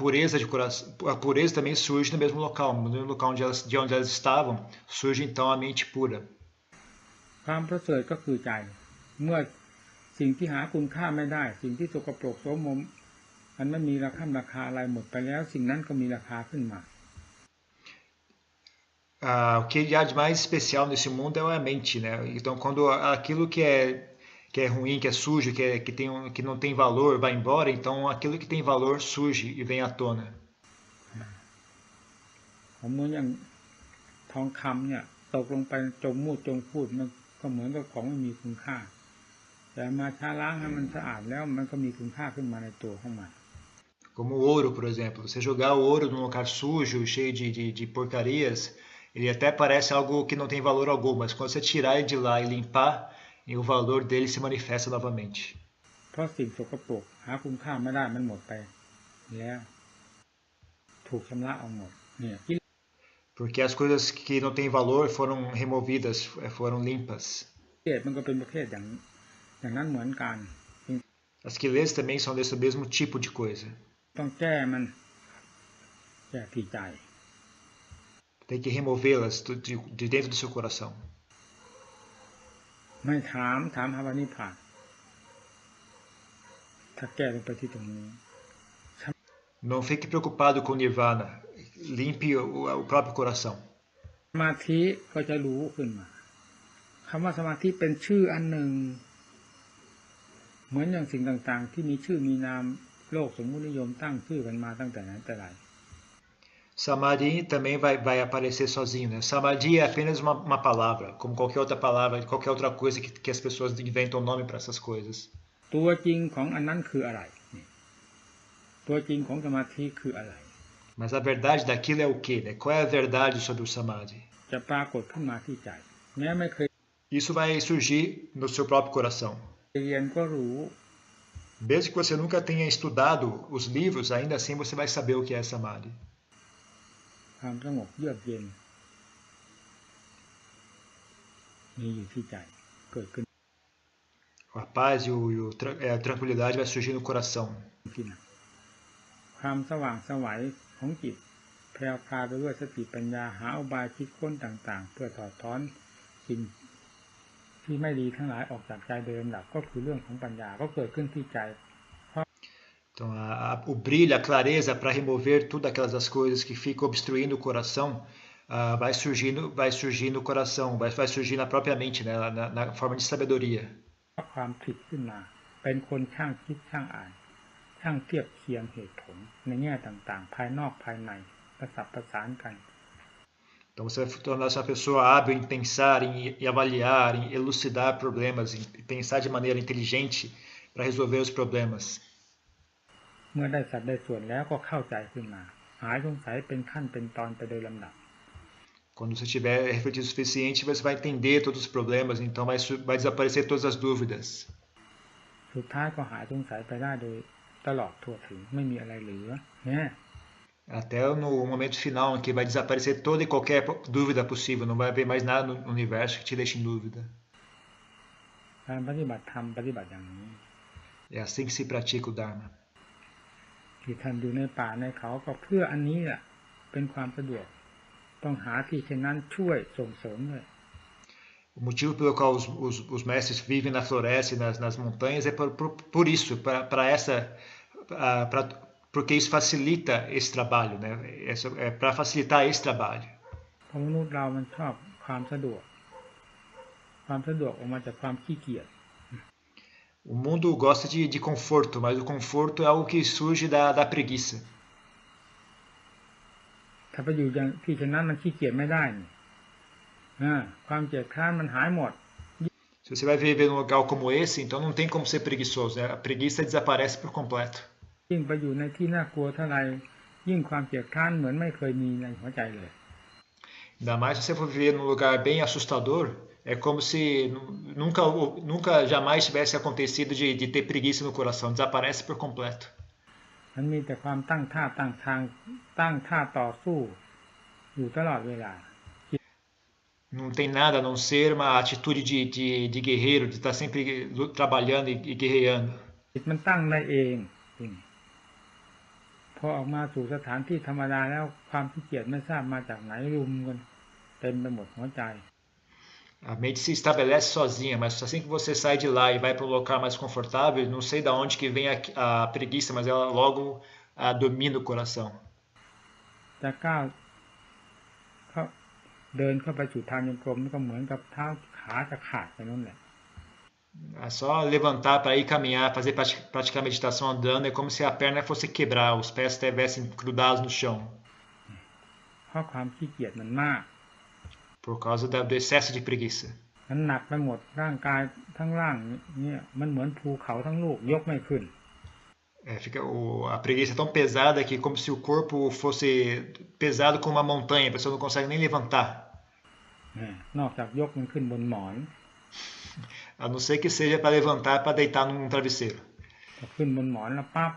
pureza de coração, a pureza também surge no mesmo local de onde elas estavam, surge então a mente pura. ความประเสริฐก็คือใจเมื่อสิ่งที่หาคุณค่าไม่ได้สิ่งที่สกปรกโสมมมันไม่มีราคาอะไรหมดไปแล้วสิ่งนั้นก็มีราคาขึ้นมา O que há de mais especial nesse mundo é a mente, né? Então quando aquilo que é ruim, que é sujo, que não tem valor vai embora, então aquilo que tem valor surge e vem à tona. ผมเหมือนอย่างทองคำเนี่ยตกลงไปจมพูดมันก็เหมือนกับของไม่มีคุณค่าแต่มาช้าล้างให้มันสะอาดแล้วมันก็มีคุณค่าขึ้นมาในตัวของมัน Como o ouro, por exemplo. Você jogar o ouro num lugar sujo, cheio de porcarias, ele até parece algo que não tem valor algum, mas quando você tirar ele de lá e limpar, o valor dele se manifesta novamente. เพราะสิ่งสกปรกหาคุณค่าไม่ได้มันหมดไปแล้วถูกชำระเอาหมดเนี่ย Porque as coisas que não têm valor foram removidas, foram limpas. มันก็เป็นประเภทอย่างนั้นเหมือนกัน As quilês também são desse mesmo tipo de coisa. ต้องแก้มันแก้ที่ใจ Tem que removê-las de dentro do seu coração. ไม่ถามหาวันนิพพานถ้าแก้ลงไปที่ตรงนี้ Não fique preocupado com Nirvana. Limpe o próprio coração. สมาธิก็จะรู้ขึ้นมาคำว่าสมาธิเป็นชื่ออันหนึ่งเหมือนอย่างสิ่งต่างๆที่มีชื่อมีนามโลกสมมุตินิยมตั้งชื่อกันมาตั้งแต่นั้นแต่ไร Samadhi também vai aparecer sozinho, né? Samadhi é apenas uma palavra, como qualquer outra palavra, qualquer outra coisa que as pessoas inventam nome para essas coisas. ตัวจริงของอันนั้นคืออะไรตัวจริงของสมาธิคืออะไร Mas a verdade daquilo é o quê, né? Qual é a verdade sobre o Samadhi? จะปรากฏขึ้นมาที่ใจแม้ไม่เคย Isso vai surgir no seu próprio coração. เรียนก็รู้ Mesmo que você nunca tenha estudado os livros, ainda assim você vai saber o que é Samadhi. ความสงบเยือกเย็นมีอยู่ที่ใจเกิดขึ้น A paz e a tranquilidade vai surgir no coração. ที่นั่นความสว่างไสวของจิตแพร่พาไปด้วยสติปัญญาหาอุบายคิดค้นต่างๆเพื่อถอดถอนสิ่งที่ไม่ดีทั้งหลายออกจากใจเดิมหลักก็คือเรื่องของปัญญาก็เกิดขึ้นที่ใจ Então, o brilho, a clareza para remover todas aquelas coisas que ficam obstruindo o coração vai surgir no coração, vai surgir na própria mente, né? na forma de sabedoria. ความผิดขึ้นมาเป็นคนช่างคิดช่างอ่านช่างเทียบเคียงเหตุผลในแง่ต่างๆภายนอกภายในประสานประสานกัน Então você vai tornar-se uma pessoa hábil em pensar, em avaliar, em elucidar problemas, em pensar de maneira inteligente para resolver os problemas. เมื่อได้สัดได้ส่วนแล้วก็เข้าใจขึ้นมาหายสงสัยเป็นขั้นเป็นตอนไปโดยลำดับ Quando você tiver refletido o suficiente, você vai entender todos os problemas, então vai desaparecer todas as dúvidas. สุดท้ายก็หายสงสัยไปได้โดยตลอดทั่วถึงไม่มีอะไรเหลือเนี่ย Até no momento final, em que vai desaparecer toda e qualquer dúvida possível, não vai haver mais nada no universo que te deixe em dúvida. การปฏิบัติธรรมปฏิบัติอย่างนี้ É assim que se pratica o Dharma. ที่ท่านอยู่ในป่าในเขาก็เพื่ออันนี้แหละเป็นความสะดวกต้องหาที่เช่นนั้นช่วยส่งเสริมเลย O motivo pelo qual os mestres vivem na floresta e nas montanhas é por isso, porque isso facilita esse trabalho, né? É para facilitar esse trabalho. เพราะมนุษย์เรามันชอบความสะดวกความสะดวกออกมาจากความขี้เกียจ O mundo gosta de conforto, mas o conforto é algo que surge da preguiça. ถ้าไปอยู่อย่างที่เช่นนั้นมันขี้เกียจไม่ได้ความเกียจคร้านมันหายหมด Se você vai viver num local como esse, então não tem como ser preguiçoso, né? A preguiça desaparece por completo. ยิ่งไปอยู่ในที่น่ากลัวเท่าไรยิ่งความเกียจคร้านเหมือนไม่เคยมีในหัวใจเลย Ainda mais se você for viver num lugar bem assustador, é como se nunca jamais tivesse acontecido de ter preguiça no coração, desaparece por completo. มันมีแต่ความตั้งท่าต่อสู้อยู่ตลอดเวลา Não tem nada a não ser uma atitude de guerreiro, de estar sempre trabalhando e guerreando. จิตมันตั้งได้เองพอออกมาสู่สถานที่ธรรมดาแล้วความขี้เกียจไม่ทราบมาจากไหนรุมกันเต็มไปหมดหัวใจ A mente se estabelece sozinha, mas assim que você sai de lá e vai para um local mais confortável, não sei de onde que vem a preguiça, mas ela logo domina o coração. จะก้าวเดินเข้าไปสู่ทางโยมกลมก็เหมือนกับเท้าขาจะขาดไปนั่นแหละ É só levantar para ir caminhar, praticar meditação andando, é como se a perna fosse quebrar, os pés estivessem grudados no chão. เพราะความขี้เกียจมันมาก Por causa do excesso de preguiça. มันหนักไปหมดร่างกายทั้งร่างเนี่ยมันเหมือนภูเขาทั้งลูกยกไม่ขึ้น A preguiça é tão pesada que como se o corpo fosse pesado como uma montanha, a pessoa não consegue nem levantar. นอกจากยกมันขึ้นบนหมอน A não ser que seja para levantar, para deitar num travesseiro. พอขึ้นบนหมอนแล้วปั๊บ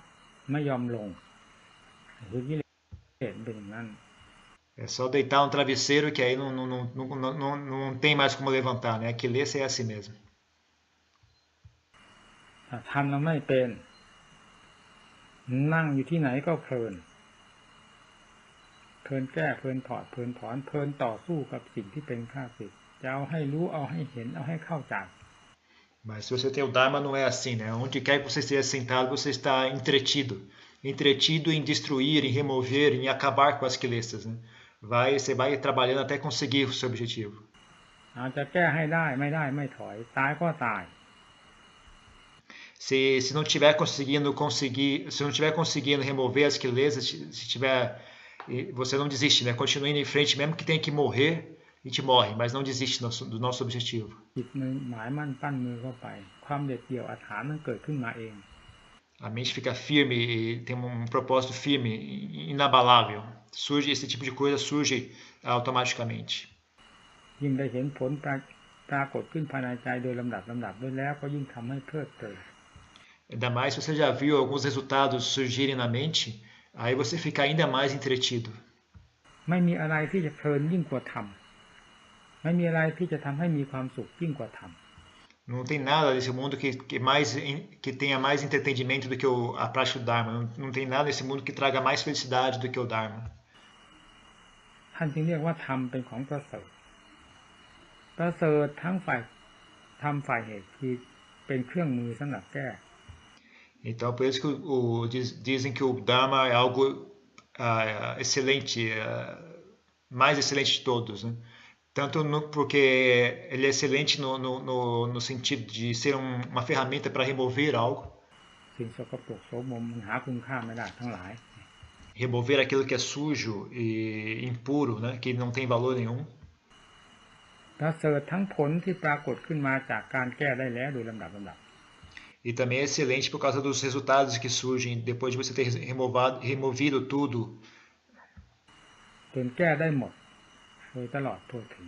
ไม่ยอมลงคือกิเลสเป็นอย่างนั้น É só deitar um travesseiro que aí não tem mais como levantar, né? Aquilo é assim mesmo. ถ้าทำแล้วไม่เป็นนั่งอยู่ที่ไหนก็เพลินแก้เพลินถอดเพลินถอนเพลินต่อสู้กับสิ่งที่เป็นข้าศึกจะเอาให้รู้เอาให้เห็นเอาให้เข้าใจ Mas se você tem o Dharma, não é assim, né? Onde quer que você esteja sentado, você está entretido. Entretido em destruir, em remover, em acabar com as quilesas, né? Você vai trabalhando até conseguir o seu objetivo. อาจจะแก้ให้ได้ไม่ได้ไม่ถอยตายก็ตาย Se não tiver conseguindo remover as quilesas, você não desiste, né? Continue indo em frente, mesmo que tenha que morrer, a gente morre, mas não desiste do nosso objetivo. จิตมือหมายมั่นปั้นมือเข้าไปความเด็ดเดี่ยวอาถรรพ์มันเกิดขึ้นมาเอง A mente fica firme e tem um propósito firme, inabalável. Esse tipo de coisa surge automaticamente. ยิ่งได้เห็นผลปรากฏขึ้นภายในใจโดยลำดับด้วยแล้วก็ยิ่งทำให้เพลิดเพลิน Ainda mais se você já viu alguns resultados surgirem na mente, aí você fica ainda mais entretido. ไม่มีอะไรที่จะเพลินยิ่งกว่าทำไม่มีอะไรที่จะทำให้มีความสุขยิ่งกว่าทำ Não tem nada nesse mundo que tenha mais entretenimento do que a prática do Dharma. Não tem nada nesse mundo que traga mais felicidade do que o Dharma. ท่านจึงเรียกว่าธรรมเป็นของประเสริฐทั้งฝ่ายธรรมฝ่ายเหตุคือเป็นเครื่องมือสำหรับแก้ Então, por isso que dizem que o Dharma é algo excelente, mais excelente de todos, né? Tanto porque ele é excelente no sentido de ser uma ferramenta para remover algo, สิ่งสกปรกโสมมมันหาคุณค่าไม่ได้ทั้งหลาย remover aquilo que é sujo e impuro, né? Que não tem valor nenhum. ประเสริฐทั้งผลที่ปรากฏขึ้นมาจากการแก้ได้แล้วโดยลำดับ E também é excelente por causa dos resultados que surgem depois de você ter removido tudo. จนแก้ได้หมดโดยตลอดทั่วถึง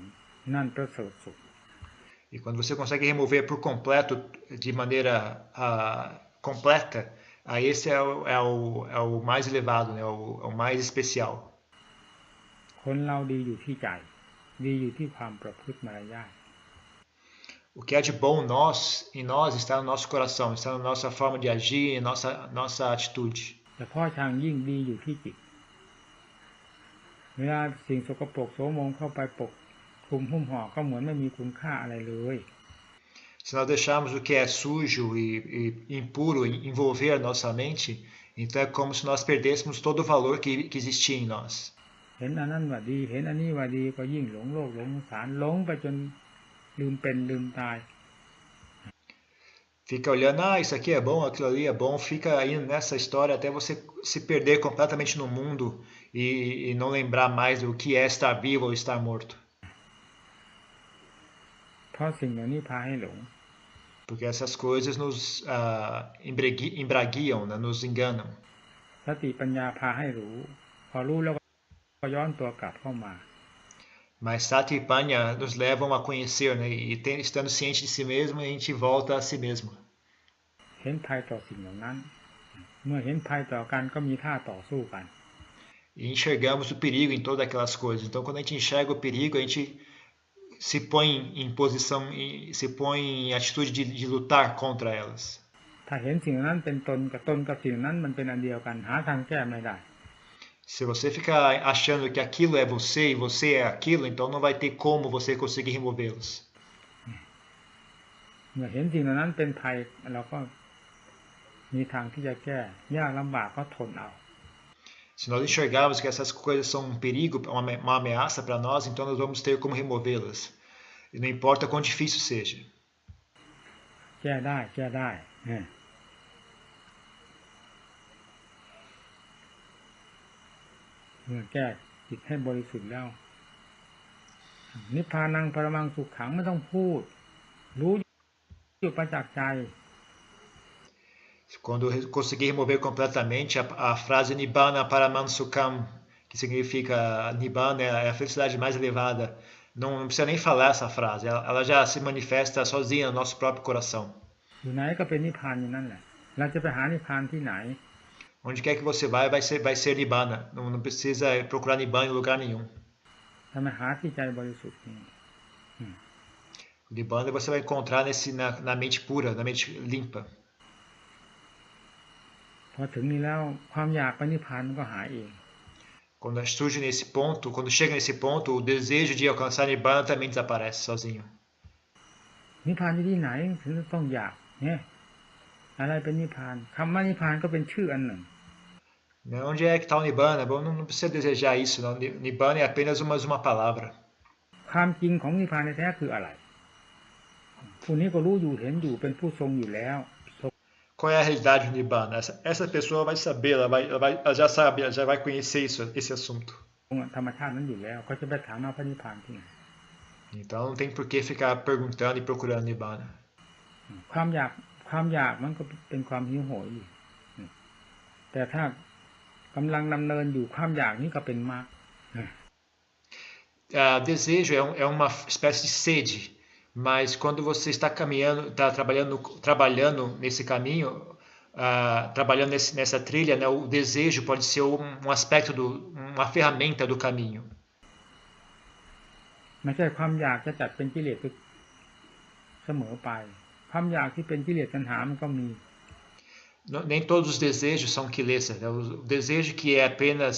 นั่นประเสริฐสุด E quando você consegue remover por completo, de maneira completa, aí esse é o mais elevado, né? É o mais especial. คนเราดีอยู่ที่ใจดีอยู่ที่ความประพฤติมารยาท O que é de bom em nós está no nosso coração, está na nossa forma de agir, em nossa atitude. แต่พ่อช่างยิ่งดีอยู่ที่จิตเวลาสิ่งสกปรกโสมมเข้าไปปกคลุมหุ้มห่อก็เหมือนไม่มีคุณค่าอะไรเลย Se nós deixarmos o que é sujo e impuro envolver a nossa mente, então é como se nós perdêssemos todo o valor que existia em nós. เห็นอันนั้นว่าดีเห็นอันนี้ว่าดีก็ยิ่งหลงโลกหลงสงสารหลงไปจนลืมเป็นลืมตาย Fica olhando, isso aqui é bom, aquilo ali é bom, fica indo nessa história até você se perder completamente no mundo e não lembrar mais do que é estar vivo ou estar morto. เพราะสิ่งเหล่านี้พาให้หลง Porque essas coisas nos embraguiam, né? Nos enganam. สติปัญญาพาให้รู้พอรู้แล้วก็ย้อนตัวกลับเข้ามา Mas Sati e Panya nos levam a conhecer, né? E estando ciente de si mesmo, a gente volta a si mesmo. เห็นภัยต่อสิ่งเหล่านั้นเมื่อเห็นภัยต่อกันก็มีท่าต่อสู้กัน E enxergamos o perigo em todas aquelas coisas. Então, quando a gente enxerga o perigo, a gente se põe em posição, se põe em atitude de lutar contra elas. ถ้าเห็นสิ่งนั้นเป็นตนกับสิ่งนั้นมันเป็นอันเดียวกันหาทางแก้ไม่ได้ Se você ficar achando que aquilo é você e você é aquilo, então não vai ter como você conseguir removê-los. เมื่อเห็นสิ่งนั้นเป็นภัยเราก็มีทางที่จะแก้ยากลำบากก็ทนเอา Se nós enxergarmos que essas coisas são um perigo, uma ameaça para nós, então nós vamos ter como removê-las. E não importa quão difícil seja. แก้ได้เมื่อแก้จิตให้บริสุทธิ์แล้วนิพพานังปรมังสุขขังไม่ต้องพูดรู้อยู่ประจักษ์ใจ Quando conseguir remover completamente a frase Nibbana Paraman Sukham, que significa Nibbana é a felicidade mais elevada, não precisa nem falar essa frase, ela já se manifesta sozinha no nosso próprio coração. อยู่ไหนก็เป็นนิพพานอยู่นั่นแหละเราจะไปหานิพพานที่ไหน Onde quer que você vai ser Nibbana, não precisa procurar Nibbana em lugar nenhum. ทำไมหาที่ใจบริสุทธิ์นี่ O Nibbana você vai encontrar na mente pura, na mente limpa. พอถึงนี้แล้วความอยากไปนิพพานมันก็หายเอง Quando surge nesse ponto, quando chega nesse ponto, o desejo de alcançar Nibbana também desaparece sozinho. นิพพานอยู่ที่ไหนถึงต้องอยากเนี่ยอะไรเป็นนิพพานคำว่านิพพานก็เป็นชื่ออันหนึ่ง Onde é que está o Nibbana? Bom, não precisa desejar isso, não. Nibbana é apenas uma palavra. ความจริงของนิพพานแท้ๆคืออะไรผู้นี้ก็รู้อยู่เห็นอยู่เป็นผู้ทรงอยู่แล้ว Qual é a realidade do Nibbana? Essa pessoa vai saber, ela já sabe, ela já vai conhecer esse assunto. ธรรมชาตินั้นอยู่แล้วเขาจะไปถามว่าพระนิพพานที่ไหน Então não tem por que ficar perguntando e procurando Nibbana. ความอยากมันก็เป็นความหิวโหยอยู่แต่ถ้ากำลังดำเนินอยู่ความอยากนี้ก็เป็นมรรค Desejo é uma espécie de sede, mas quando você está caminhando, está trabalhando nesse caminho, trabalhando nessa trilha, né, o desejo pode ser um aspecto, uma ferramenta do caminho. ไม่ใช่ความอยากจะจัดเป็นกิเลสเสมอไปความอยากที่เป็นกิเลสตัณหามันก็มี Nem todos os desejos são kilesa. Né? O desejo que é apenas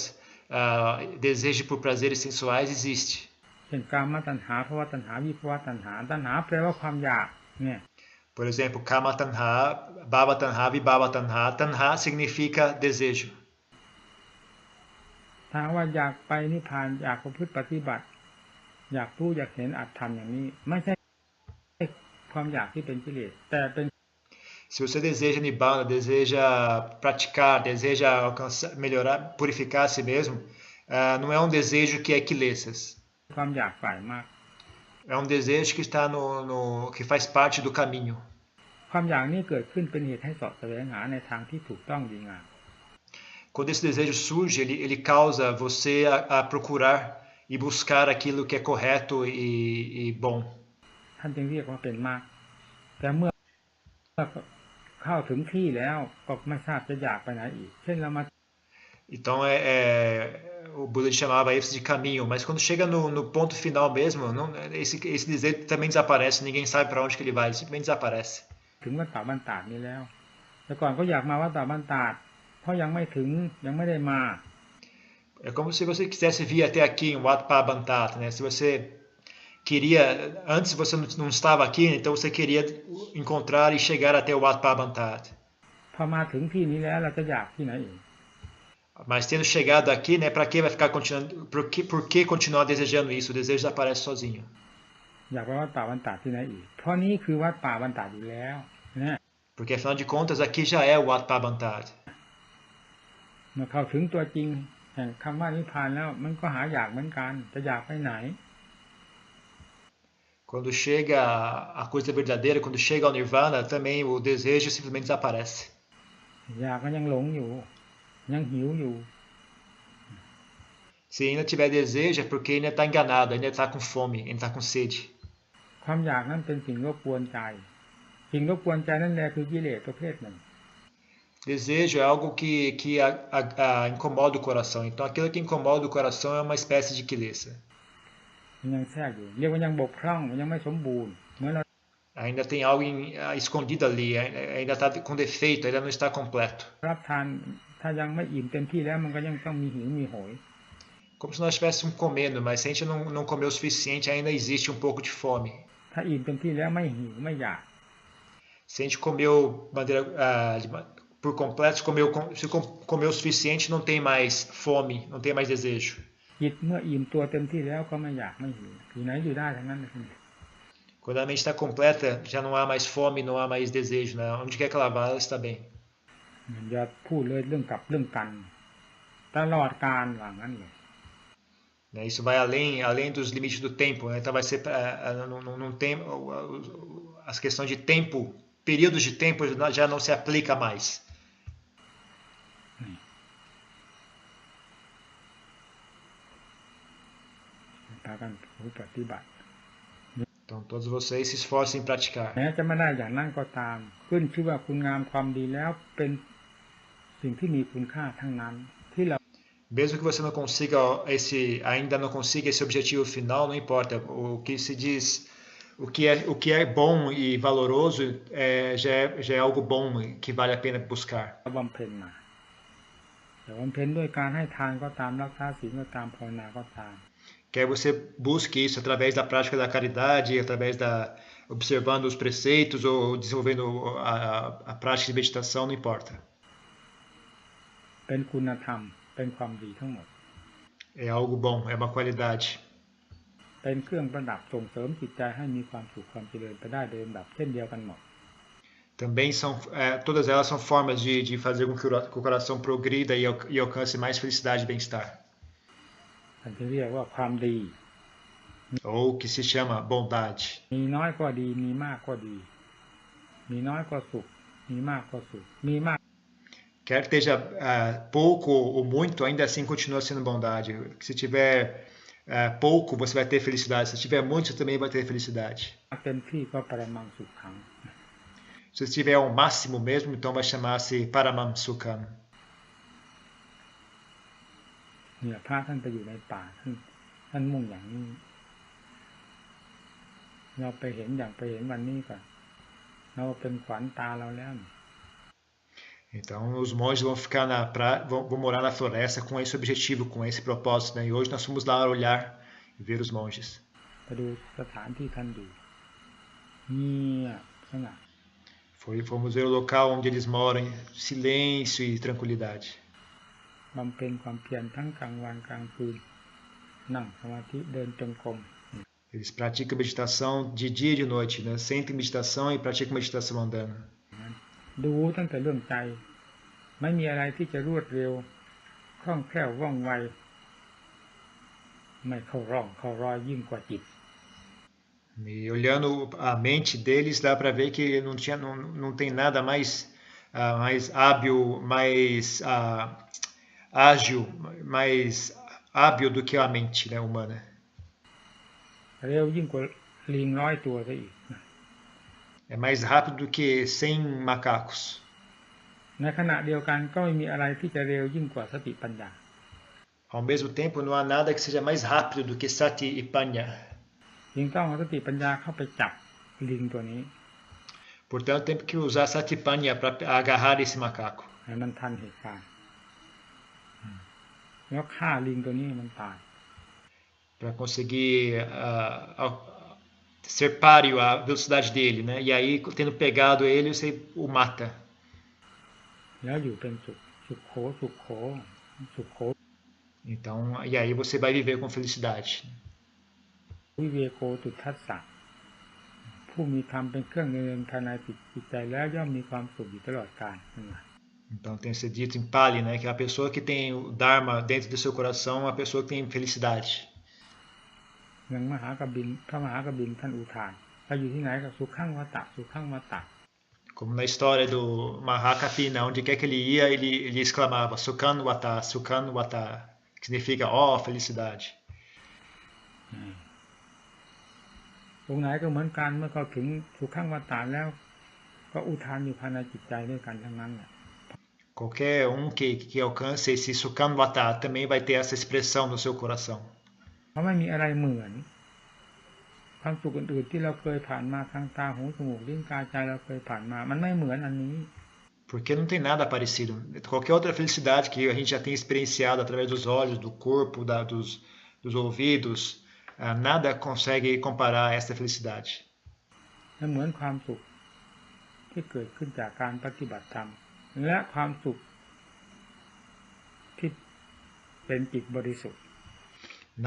desejo por prazeres sensuais existe. เช่นกามตัณหาภวตัณหาวิภวตัณหาตัณหาแปลว่าความอยากเนี่ย Por exemplo, kama tanha, bhava tanha, vibhava tanha. Tanha significa desejo. ถ้าว่าอยากไปนิพพานอยากประพฤติปฏิบัติอยากรู้อยากเห็นอัตธรรมอย่างนี้ไม่ใช่ความอยากที่เป็นกิเลสแต่เป็น Se você deseja Nibbana, deseja praticar, deseja alcançar, melhorar, purificar a si mesmo, não é um desejo que é kilesas. ความอยากฝ่ายมาก É um desejo que está que faz parte do caminho. ความอยากนี้เกิดขึ้นเป็นเหตุให้เสาะแสวงหาในทางที่ถูกต้องดีงาม Quando esse desejo surge, ele causa você a procurar e buscar aquilo que é correto e bom. ท่านจึงเรียกว่าเป็นมากแต่เมื่อเข้าถึงที่แล้วก็ไม่ทราบจะอยากไปไหนอีกเช่นเรามา Então o Buda chamava isso de caminho, mas quando chega no ponto final mesmo, esse desejo também desaparece, ninguém sabe para onde que ele vai, ele simplesmente desaparece. ถึงวัดป่าบ้านตาดนี้แล้วแต่ก่อนก็อยากมาวัดป่าบ้านตาดเพราะยังไม่ถึงยังไม่ได้มา É como se você quisesse vir até aqui em Wat Pa Bantat, né? Se você queria, antes você não estava aqui, então você queria encontrar e chegar até o Wat Pa Bantat. พอมาถึงที่นี้แล้วเราจะอยากที่ไหนอีก Mas tendo chegado aqui, né? Para que vai ficar continuando? Por que continuar desejando isso? O desejo desaparece sozinho. อยากไปวัดป่าบ้านตาดที่ไหนอีกเพราะนี้คือวัดป่าบ้านตาดอยู่แล้วนะ Porque afinal de contas aqui já é o Wat Pa Bantat. เมื่อเข้าถึงตัวจริงแห่งคำว่านิพพานแล้วมันก็หาอยากเหมือนกันจะอยากไปไหน Quando chega a coisa verdadeira, quando chega ao Nirvana, também o desejo simplesmente desaparece. อยากก็ยังหลงอยู่ยังหิวอยู่ Se ainda tiver desejo é porque ainda está enganado, ainda está com fome, ainda está com sede. ความอยากนั้นเป็นสิ่งรบกวนใจสิ่งรบกวนใจนั่นแหละคือกิเลสประเภทหนึ่ง Desejo é algo que incomoda o coração. Então aquilo que incomoda o coração é uma espécie de kilesa. มันยังแทรกอยู่เรียกว่ายังบกพร่องมันยังไม่สมบูรณ์เหมือนเรา Ainda tem algo escondido ali, ainda está com defeito, ainda não está completo. รับทานถ้ายังไม่อิ่มเต็มที่แล้วมันก็ยังต้องมีหิวมีโหย Como se nós estivéssemos comendo, mas se a gente não comer o suficiente, ainda existe um pouco de fome. ถ้าอิ่มเต็มที่แล้วไม่หิวไม่อยาก Se a gente comeu por completo, se comeu o suficiente, não tem mais fome, não tem mais desejo. จิตเมื่ออิ่มตัวเต็มที่แล้วก็ไม่อยากไม่หิวอยู่ไหนอยู่ได้ทั้งนั้นเลย Quando a mente está completa, já não há mais fome, não há mais desejo. Né? Onde quer que ela vá, ela está bem. อย่าพูดเลยเรื่องกับเรื่องกันตลอดกาลว่างั้นเลย Isso vai além dos limites do tempo. Né? Então vai ser não tem as questões de tempo, períodos de tempo já não se aplica mais. พากันผู้ปฏิบัติ Então todos vocês se esforcem em praticar. แม้จะไม่ได้อย่างนั้นก็ตามขึ้นชื่อว่าคุณงามความดีแล้วเป็นสิ่งที่มีคุณค่าทั้งนั้นที่เรา Mesmo que você não consiga ainda não consiga esse objetivo final, não importa. O que se diz, o que é bom e valoroso já é algo bom que vale a pena buscar. บำเพ็ญมา แต่บำเพ็ญด้วยการให้ทานก็ตามรักษาศีลก็ตามภาวนาก็ตาม Quer você busque isso através da prática da caridade, através da observando os preceitos ou desenvolvendo a prática de meditação, não importa. เป็นคุณธรรมเป็นความดีทั้งหมด É algo bom, é uma qualidade. เป็นเครื่องประดับส่งเสริมจิตใจให้มีความสุขความเจริญไปได้โดยลำดับเช่นเดียวกันหมด Também são, todas elas são formas de fazer com que o coração progrida e alcance mais felicidade e bem-estar. ท่านจะเรียกว่าความดี Ou que se chama bondade. มีน้อยก็ดีมีมากก็ดีมีน้อยก็สุขมีมากก็สุขมีมาก Quer que esteja pouco ou muito, ainda assim continua sendo bondade. Se tiver pouco, você vai ter felicidade. Se tiver muito, você também vai ter felicidade. เต็มที่ก็ปรมังสุขขัง Se tiver ao máximo mesmo, então vai chamar-se Paramam Sukham. เนี่ยพระท่านไปอยู่ในป่าท่านมุ่งอย่างนี้เราไปเห็นวันนี้ก็เราเป็นขวัญตาเราแล้ว Então os monges vão ficar vão morar na floresta com esse objetivo, com esse propósito, né? E hoje nós fomos lá olhar e ver os monges. ไปดูสถานที่ท่านอยู่เงียบสงบ Fomos ver o local onde eles moram, em silêncio e tranquilidade. บำเพ็ญความเพียรทั้งกลางวันกลางคืนนั่งสมาธิเดินจงกรม Eles praticam meditação de dia e de noite, né? Sentem meditação e praticam meditação andando. ดูตั้งแต่เรื่องใจไม่มีอะไรที่จะรวดเร็วคล่องแคล่วว่องไวไม่เข้าร่องเข้ารอยยิ่งกว่าจิต E olhando a mente deles, dá para ver que não tem nada mais hábil, mais ágil, mais hábil do que a mente, né, humana. เร็วยิ่งกว่าลิง100 ตัวซะอีก É mais rápido do que 100 macacos. ในขณะเดียวกันก็ไม่มีอะไรที่จะเร็วยิ่งกว่าสติปัญญา Ao mesmo tempo, não há nada que seja mais rápido do que sati e panya. ยิ่งต้องเอาสติปัญญาเข้าไปจับลิงตัวนี้ Portanto, tem que usar sati e panya para agarrar esse macaco. ให้มันทันเหตุการณ์แล้วฆ่าลิงตัวนี้มันตาย Para conseguir ser páreo à velocidade dele, né? E aí, tendo pegado ele, você o mata. แล้วอยู่เป็นสุขสุขโขสุขโขสุขโข Então, e aí você vai viver com felicidade. วิเวโกตุทัสสะผู้มีธรรมเป็นเครื่องดำเนินภายในจิตใจแล้วย่อมมีความสุขอยู่ตลอดกาล Então tem esse dito em Pali, né, que a pessoa que tem o Dharma dentro do seu coração é uma pessoa que tem felicidade. อย่างมหากบิณพระมหากบิณท่านอุทานไปอยู่ที่ไหนก็สุขังวัตตะสุขังวัตตะ Como na história do Mahakapina, onde quer que ele ia, ele exclamava Sukhan Wata, que significa felicidade. ตรงไหนก็เหมือนกันเมื่อเขาถึงสุขังวัตตะแล้วก็อุทานอยู่ภายในจิตใจด้วยกันทั้งนั้นแหละ Qualquer que alcance esse Sukhan Wata também vai ter essa expressão no seu coração. เพราะไม่มีอะไรเหมือนความสุขอื่นๆที่เราเคยผ่านมาทางตาหูจมูกลิ้นกายใจเราเคยผ่านมามันไม่เหมือนอันนี้ Porque não tem nada parecido. Qualquer outra felicidade que a gente já tem experienciado através dos olhos, do corpo, dos ouvidos, nada consegue comparar a esta felicidade. มันเหมือนความสุขที่เกิดขึ้นจากการปฏิบัติธรรมและความสุขที่เป็นจิตบริสุทธิ์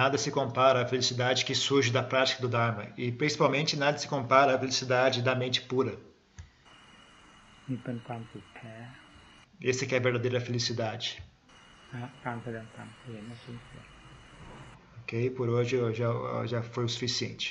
Nada se compara à felicidade que surge da prática do Dharma. E principalmente nada se compara à felicidade da mente pura. นี่เป็นความสุขแท้ Essa que é a verdadeira felicidade. การแสดงธรรมเห็นว่าสุข Ok? Por hoje já foi o suficiente.